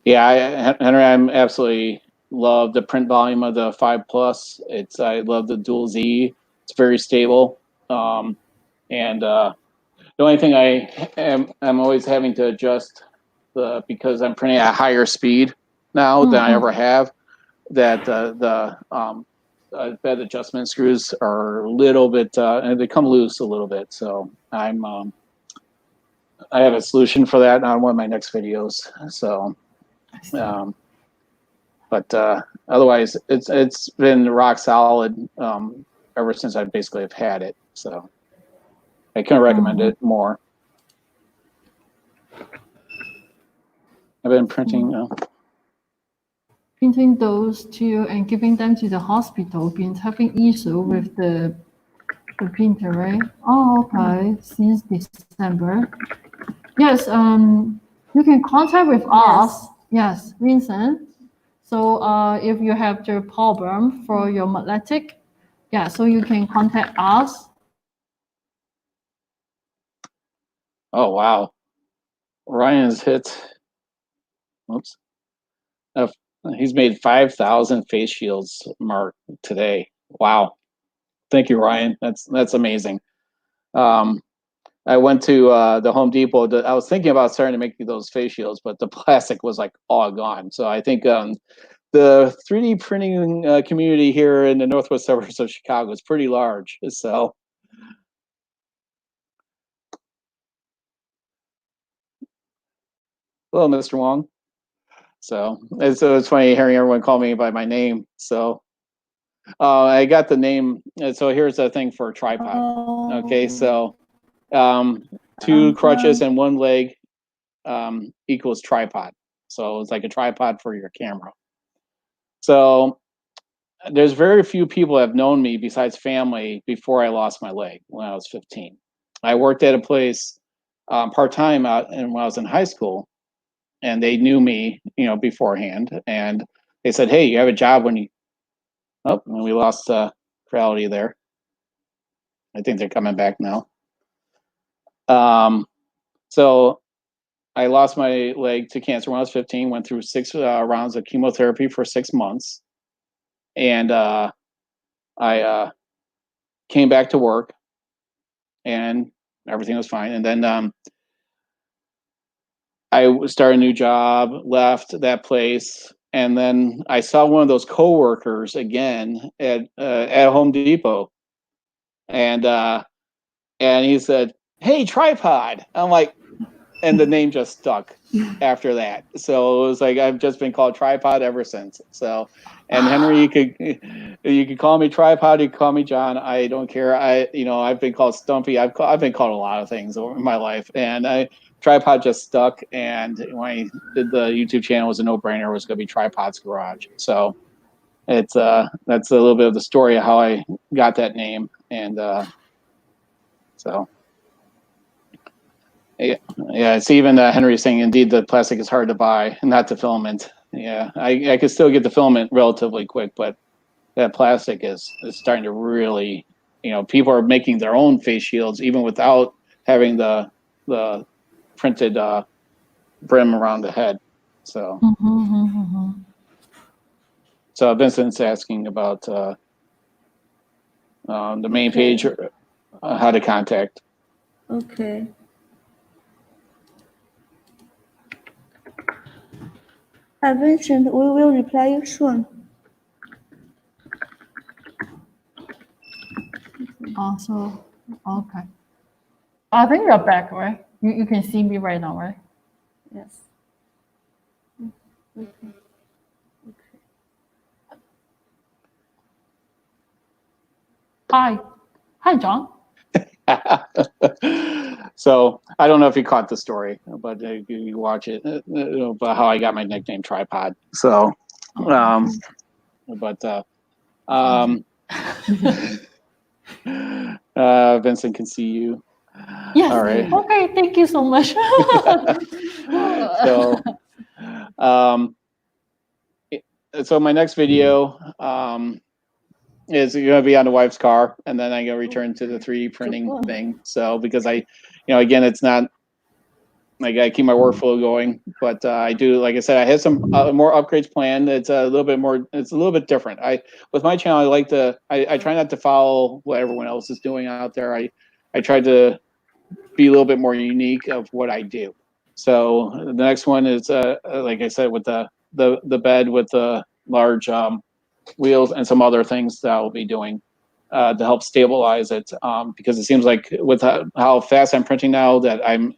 S1: yeah, Henry, I'm absolutely love the print volume of the 5 Plus. I love the dual Z. It's very stable. And the only thing I'm always having to adjust because I'm printing at a higher speed now than I ever have. That the bed adjustment screws are a little bit and they come loose a little bit. So I have a solution for that on one of my next videos. So, but otherwise, it's been rock solid ever since I basically have had it. So I couldn't recommend it more. I've been printing.
S3: Printing those two and giving them to the hospital, been having issue with the printer, right? Oh, okay. Since December. Yes, you can contact with us. Yes, Vincent. So if you have the problem for your magnetic, yeah, so you can contact us.
S1: Oh wow, Ryan's hit. Oops. He's made 5,000 face shields mark today. Wow. Thank you, Ryan. That's amazing. I went to the Home Depot. I was thinking about starting to make those face shields, but the plastic was like all gone. So I think the 3D printing community here in the northwest suburbs of Chicago is pretty large. So, hello, Mr. Wong. So it's funny hearing everyone call me by my name. So I got the name. So here's the thing for a tripod. Okay, so 2 crutches and 1 leg equals tripod. So it's like a tripod for your camera. So there's very few people that have known me besides family before I lost my leg when I was 15. I worked at a place part-time out and when I was in high school, and they knew me, you know, beforehand, and they said, "Hey, you have a job when you." Oh, and we lost Creality there. I think they're coming back now. So I lost my leg to cancer when I was 15. Went through 6 rounds of chemotherapy for 6 months, and I came back to work, and everything was fine. And then I started a new job, left that place, and then I saw one of those coworkers again at Home Depot, and he said, "Hey, tripod." I'm like, and the name just stuck after that. So it was like I've just been called tripod ever since. So, and Henry, you could call me tripod, you could call me John. I don't care. I've been called Stumpy. I've been called a lot of things over my life, and tripod just stuck. And when I did the YouTube channel, it was a no-brainer. It was going to be Tripod's Garage. So it's that's a little bit of the story of how I got that name, and so. Yeah, it's even Henry saying, indeed, the plastic is hard to buy, not the filament. Yeah, I could still get the filament relatively quick, but that plastic is starting to really, people are making their own face shields even without having the printed brim around the head. So, so Vincent's asking about the main page, how to contact.
S2: Okay. I mentioned we will reply you soon.
S3: Also, okay. I think you're back, right? You can see me right now, right?
S2: Yes. Okay.
S3: Hi, John.
S1: So I don't know if you caught the story, but you watch it about how I got my nickname Tripod. So, Vincent can see you.
S3: Yes.
S1: All right.
S3: Okay. Thank you so much.
S1: So, so my next video is going to be on the wife's car, and then I'm going to return to the 3D printing thing. So because again, it's not like I keep my workflow going, but I do, like I said, I had some more upgrades planned. It's a little bit different. With my channel, I try not to follow what everyone else is doing out there. I try to be a little bit more unique of what I do. So the next one is like I said, with the bed with the large wheels and some other things that I'll be doing to help stabilize it, because it seems like with how fast I'm printing now, that I'm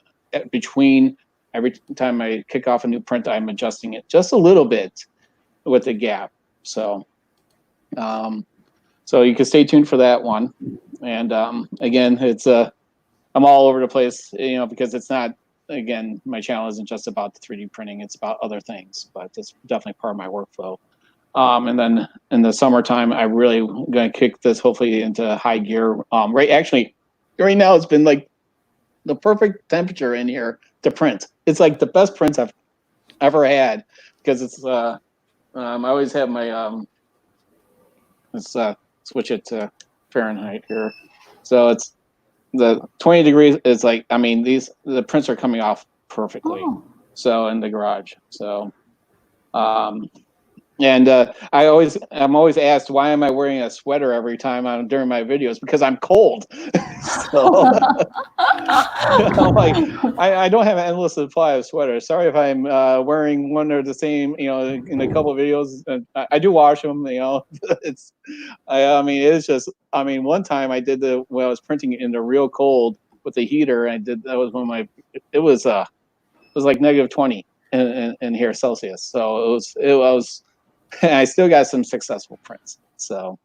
S1: between every time I kick off a new print, I'm adjusting it just a little bit with the gap. So so you can stay tuned for that one. And again, it's I'm all over the place, because it's not, again, my channel isn't just about the 3D printing, it's about other things, but it's definitely part of my workflow. And then in the summertime, I'm really going to kick this hopefully into high gear. Right now it's been like the perfect temperature in here to print. It's like the best prints I've ever had, because it's I always have my let's switch it to Fahrenheit here. So it's the 20 degrees is like, the prints are coming off perfectly. So in the garage. So and I'm always asked, why am I wearing a sweater every time during my videos? Because I'm cold. So I'm like, I don't have an endless supply of sweaters. Sorry if I'm wearing one or the same, in a couple of videos. I do wash them, it's, it's just, one time I did when I was printing in the real cold with the heater, that was when it was like -20 in here Celsius. So it was, I still got some successful prints. So.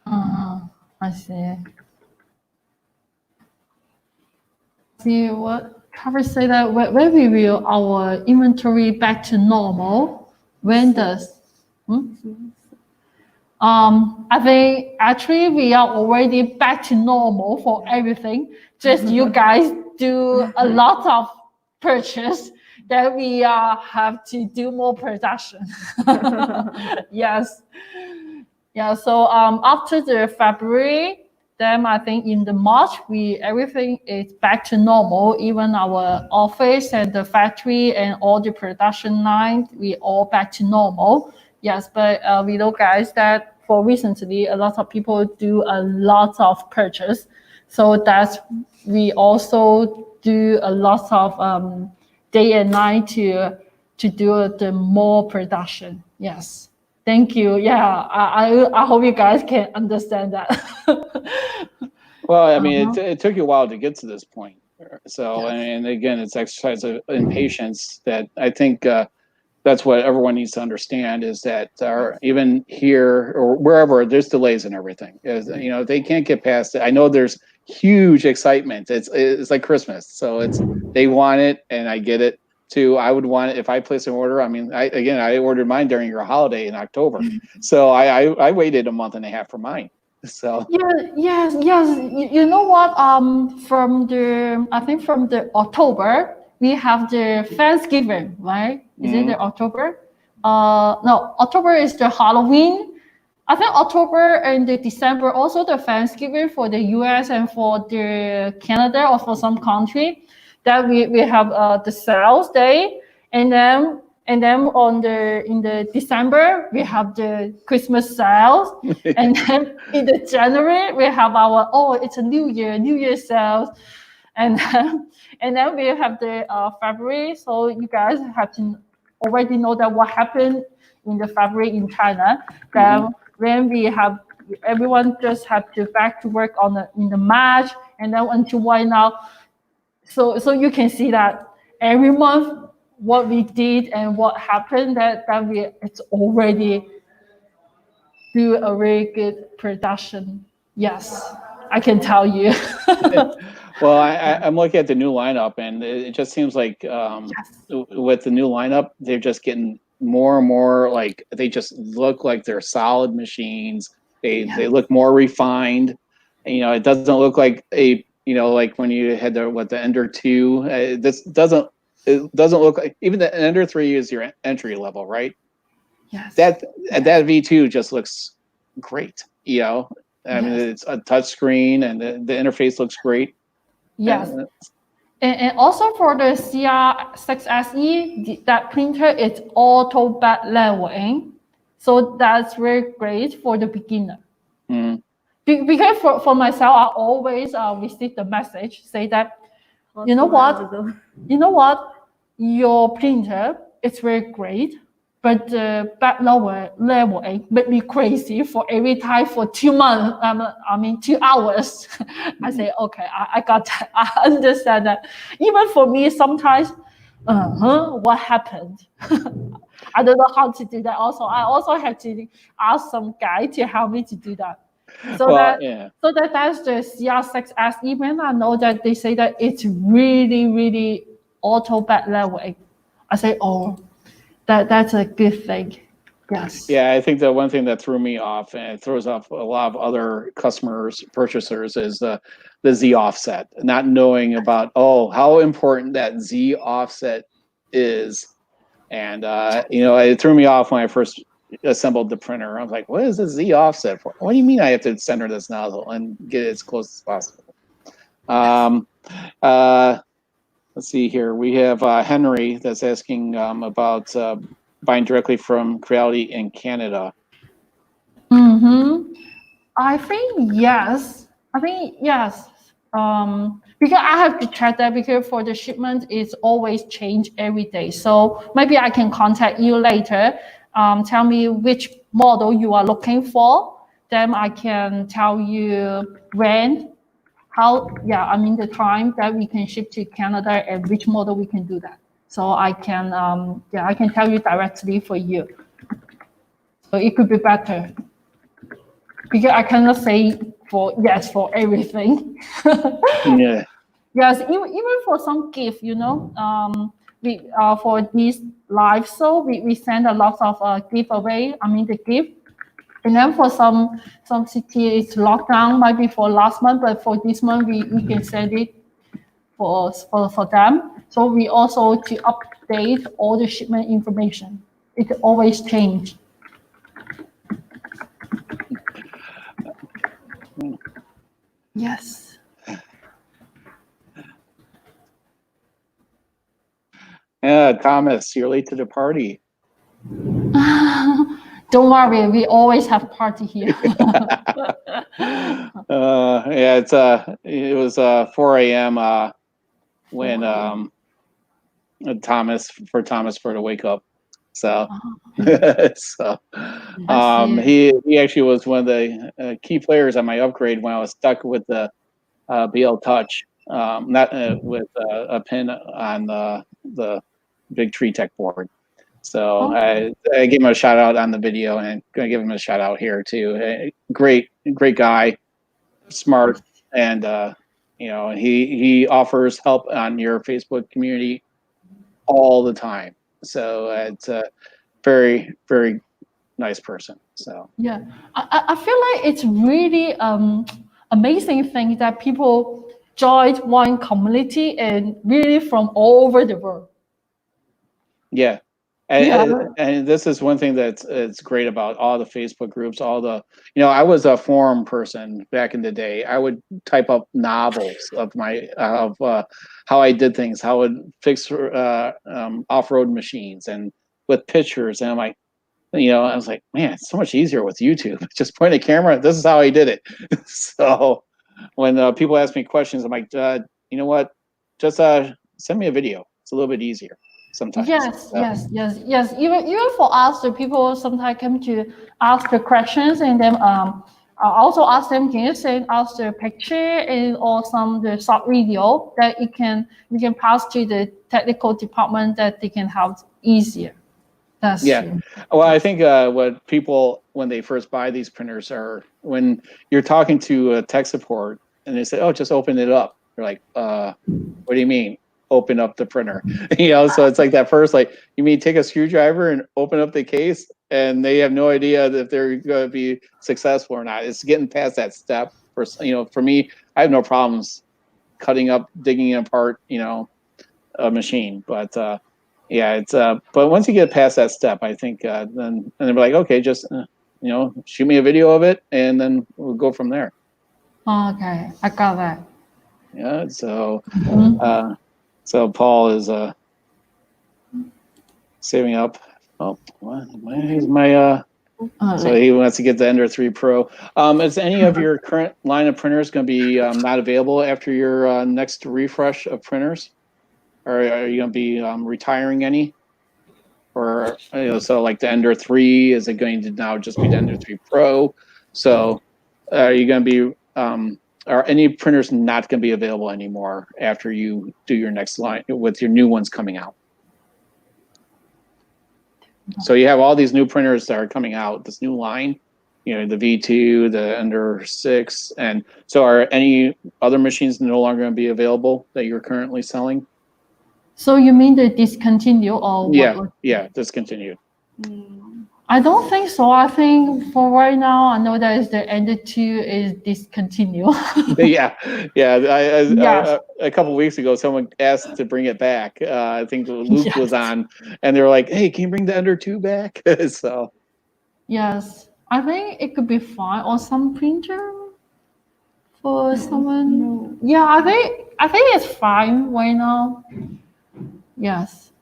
S3: I see. See what Trevor say that when we will our inventory back to normal, when does? I think actually we are already back to normal for everything. Just you guys do a lot of purchase that we have to do more production. Yes. Yeah. So after the February, Then I think in the March, everything is back to normal. Even our office and the factory and all the production lines, we all back to normal. Yes, but we know, guys, that for recently, a lot of people do a lot of purchase. So that's, we also do a lot of day and night to do the more production. Yes. Thank you. Yeah, I hope you guys can understand that.
S1: Well, I mean, it took you a while to get to this point. So,
S3: Yes.
S1: and again, it's exercise in patience that I think that's what everyone needs to understand is that even here or wherever, there's delays in everything. You know, they can't get past it. I know there's huge excitement. It's like Christmas. So they want it, and I get it too. I would want it if I place an order. I mean, I ordered mine during your holiday in October. So I waited a month and a half for mine. So
S3: Yes. You know what? I think from the October we have the Thanksgiving, right? Is it the October? No, October is the Halloween. I think October and the December also the Thanksgiving for the US and for the Canada or for some country. That we have the sales day, and then in the December we have the Christmas sales, and then in the January we have our it's a New Year sales, and then we have the February. So you guys have to already know that what happened in the February in China. Then when we have everyone just have to back to work in the March, and then until right now. So you can see that every month what we did and what happened that it's already do a very good production. Yes, I can tell you.
S1: well, I'm looking at the new lineup, and it just seems like with the new lineup, they're just getting more and more like they just look like they're solid machines. They look more refined. You know, it doesn't look like like when you had the Ender 2. This doesn't look like, even the Ender 3 is your entry level, right?
S3: Yes.
S1: That V2 just looks great. You know, I mean, it's a touch screen and the interface looks great.
S3: Yes. And also for the CR6SE, that printer is auto back leveling. So that's very great for the beginner. Because for myself, I always receive the message say that, you know what, your printer is very great, but the back leveling made me crazy for every time for 2 months. 2 hours. I say, okay, I got that. I understand that. Even for me, sometimes, what happened? I don't know how to do that. Also, I also had to ask some guy to help me to do that. So that's the CR6S. Even I know that they say that it's really, really auto back leveling. I say, that's a good thing. Yes.
S1: Yeah, I think the one thing that threw me off, and it throws off a lot of other purchasers, is the Z offset. Not knowing about how important that Z offset is, and it threw me off when I first assembled the printer. I was like, "What is the Z offset for? What do you mean I have to center this nozzle and get it as close as possible?" Let's see here. We have Henry that's asking about buying directly from Creality in Canada.
S3: I think yes. Because I have to check that, because for the shipment it's always change every day. So maybe I can contact you later. Tell me which model you are looking for. Then I can tell you when, the time that we can ship to Canada and which model we can do that. So I can tell you directly for you. So it could be better. Because I cannot say for everything.
S1: Yeah.
S3: Yes, even for some gift, we for this live show we send a lot of giveaway. The gift, and then for some city it's locked down, maybe for last month, but for this month we can send it for them. So we also to update all the shipment information. It always change. Yes.
S1: Yeah, Thomas, you're late to the party.
S3: Don't worry, we always have party here.
S1: Yeah, it was 4 a.m. When Thomas for to wake up. So so he actually was one of the key players on my upgrade when I was stuck with the BL Touch, not with a pin on the big tree tech board. So I gave him a shout out on the video, and gonna give him a shout out here too. Great guy, smart, and he offers help on your Facebook community all the time. So it's a very nice person. So
S3: yeah, I feel like it's really amazing thing that people joined one community and really from all over the world.
S1: yeah. And this is one thing that's it's great about all the Facebook groups, all the I was a forum person back in the day. I would type up novels of my how I did things, how I would fix off-road machines and with pictures, and I'm like, I was like, man, it's so much easier with YouTube. Just point a camera. This is how I did it. So when people ask me questions, I'm like, you know what? Just send me a video. It's a little bit easier sometimes.
S3: Yes. Even for us, the people sometimes come to ask the questions, and then I also ask them, can you send us the picture and or the short video that we can pass to the technical department that they can help easier. That's true.
S1: Well, I think what people when they first buy these printers are when you're talking to tech support and they say, "Oh, just open it up." You're like, "What do you mean? Open up the printer?" So it's like that first, like, you mean take a screwdriver and open up the case, and they have no idea if they're going to be successful or not. It's getting past that step. For me, I have no problems cutting up, digging apart, a machine, but. It's but once you get past that step, I think then they're like, okay, just shoot me a video of it, and then we'll go from there.
S3: Okay, I got that.
S1: Yeah. So, so Paul is saving up. Oh, where's my so he wants to get the Ender 3 Pro. Is any of your current line of printers going to be not available after your next refresh of printers? Or are you going to be retiring any? Or so like the Ender 3, is it going to now just be the Ender 3 Pro? So are you going to be are any printers not going to be available anymore after you do your next line with your new ones coming out? So you have all these new printers that are coming out, this new line, the V2, the Ender 6, and so are any other machines no longer going to be available that you're currently selling?
S3: So you mean the discontinue or what?
S1: Yeah, discontinued.
S3: I don't think so. I think for right now, I know that is the Ender 2 is discontinued.
S1: A couple of weeks ago, someone asked to bring it back. I think Luke was on, and they were like, "Hey, can you bring the Ender 2 back?" So.
S3: Yes, I think it could be fine, or some printer for someone. Yeah, I think it's fine right now. Yes.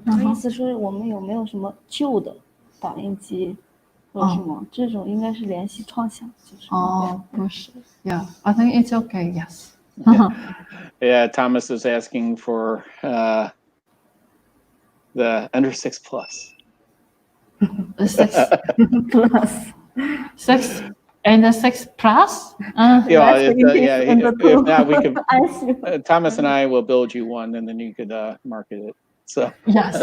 S2: 他意思是我们有没有什么旧的打印机或者什么这种应该是联系创想就是
S3: 不是 Yeah, I think it's okay. Yes.
S1: Yeah, Thomas is asking for the Ender 6 Plus.
S3: The 6 Plus. 6 and the 6 Plus?
S1: If not, we could. Thomas and I will build you one, and then you could market it. So
S3: yes,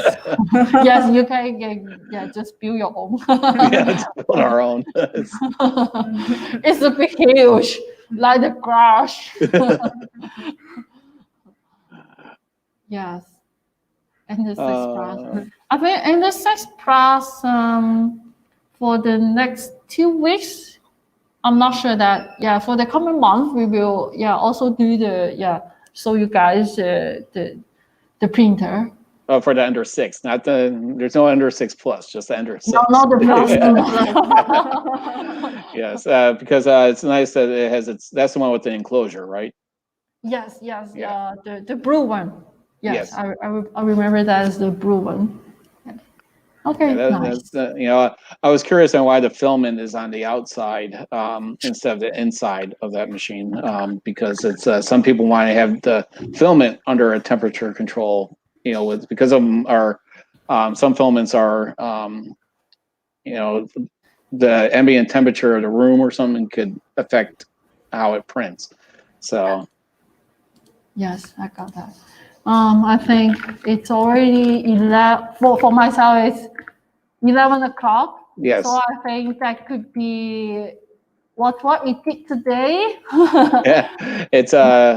S3: you can just build your own.
S1: Just build our own.
S3: It's a big, huge, like the garage. Yes, and the 6 Plus. I think and the 6 Plus for the next 2 weeks. I'm not sure that for the coming month we will also do show you guys the printer.
S1: Oh, for the Ender 6, there's no Ender 6 Plus, just the Ender 6.
S3: No, not the Plus.
S1: Yes, because it's nice that it has that's the one with the enclosure, right?
S3: Yes, yes,
S1: Yeah.
S3: the blue one. Yes,
S1: Yes.
S3: I remember that as the blue one. Okay,
S1: Yeah,
S3: nice.
S1: I was curious on why the filament is on the outside instead of the inside of that machine, because it's some people want to have the filament under a temperature control, because of them are some filaments are the ambient temperature of the room or something could affect how it prints. So
S3: Yes, I got that. I think it's already 11 for myself. It's 11 o'clock.
S1: yes,
S3: So I think that could be what we did today.
S1: yeah, it's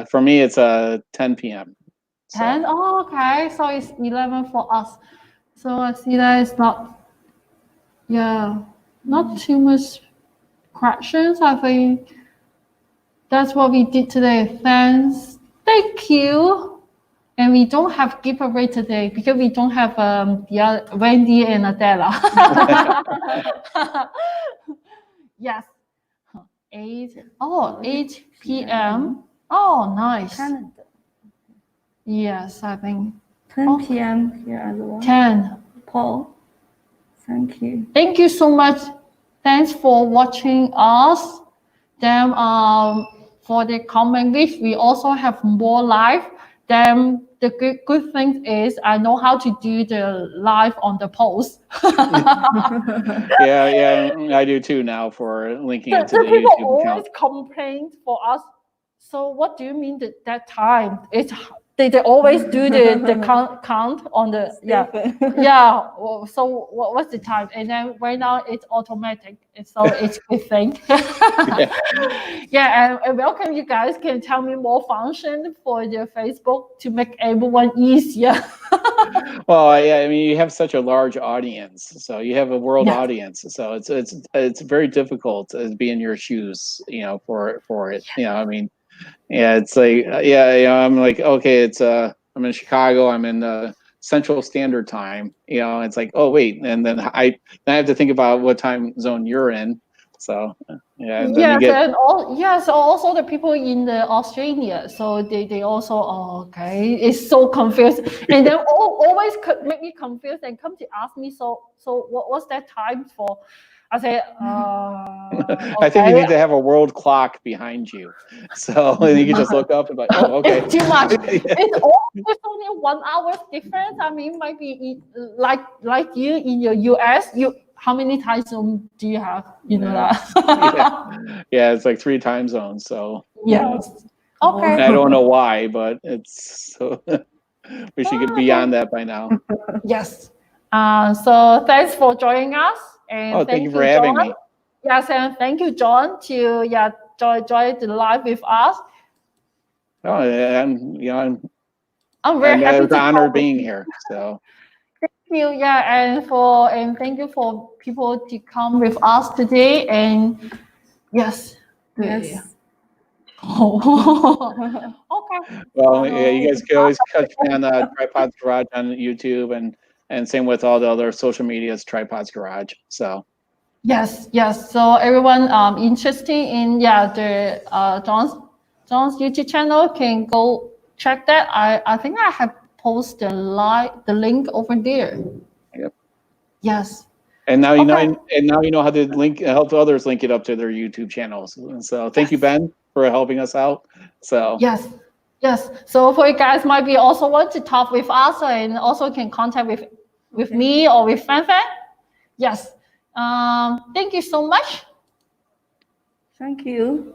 S1: for me it's 10 p.m.
S3: 10.
S1: So
S3: Oh, okay. So it's 11 for us. So I see that it's not too much questions. I think that's what we did today. Thank you. And we don't have giveaway today because we don't have the other, Wendy and Adela. Yes. 8 p.m. Oh, nice.
S2: Canada.
S3: Yes, I think
S2: 10 p.m. here as well.
S3: 10.
S2: Paul, thank you.
S3: Thank you so much. Thanks for watching us. Then for the coming week, we also have more live. Then the good thing is I know how to do the live on the post.
S1: yeah, I do too now for linking it to
S3: The
S1: the
S3: people
S1: YouTube
S3: always
S1: account.
S3: complain for us. So what do you mean that time? They always do the count on the yeah. So what's the time? And then right now it's automatic. So it's a good thing. Yeah, and welcome you guys. Can tell me more function for the Facebook to make everyone easier.
S1: Well, yeah, I mean, you have such a large audience, so you have a world
S3: Yeah.
S1: audience, so it's very difficult to be in your shoes, for it. I mean, yeah, it's like I'm like, okay, it's I'm in Chicago, I'm in Central Standard Time, it's like, oh wait, and then I have to think about what time zone you're in, so yeah, and then you
S3: Yes,
S1: get
S3: and also the people in the Australia, so they also okay, it's so confused, and then always make me confused and come to ask me, so what's that time for? I say,
S1: I think you
S3: okay,
S1: need to have a world clock behind you, so and you can just look up and like, oh, okay.
S3: it's too much. It's only 1 hour difference. I mean, maybe like you in your US, how many time zones do you have? You know that?
S1: Yeah, it's like 3 time zones, so
S3: Yes. Okay.
S1: and I don't know why, but it's so we should get beyond that by now.
S3: Yes. So thanks for joining us, and
S1: Oh, thank you for
S3: John.
S1: having me.
S3: Yes, and thank you, John, to join the live with us.
S1: Oh, yeah,
S3: I'm very happy
S1: it's
S3: to
S1: an honor
S3: talk with
S1: being
S3: you.
S1: here. So
S3: Thank you, and thank you for people to come with us today. And yes,
S2: Yes.
S3: Okay.
S1: well, yeah, you guys can always catch me on Tripods Garage on YouTube, and same with all the other social medias, Tripods Garage. So
S3: Yes. So everyone interested in the John's YouTube channel can go check that. I think I have posted the link over there.
S1: yep.
S3: Yes.
S1: And now
S3: Okay.
S1: now you know how to help others link it up to their YouTube channels. And so thank you, Ben, for helping us out. So
S3: Yes. So for you guys might be also want to talk with us and also can contact with me or with Fan. Yes. Thank you so much.
S2: Thank you,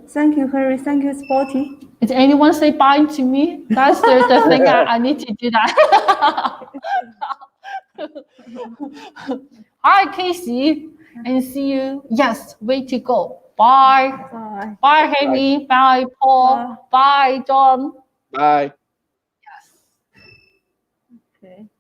S2: Harry. Thank you, Sporty.
S3: Did anyone say bye to me? That's the thing I need to do that. Hi, Casey, and see you. Yes, way to go. Bye.
S2: Bye.
S3: Bye, Henry. Bye, Paul. Bye, John.
S1: bye.
S2: Okay.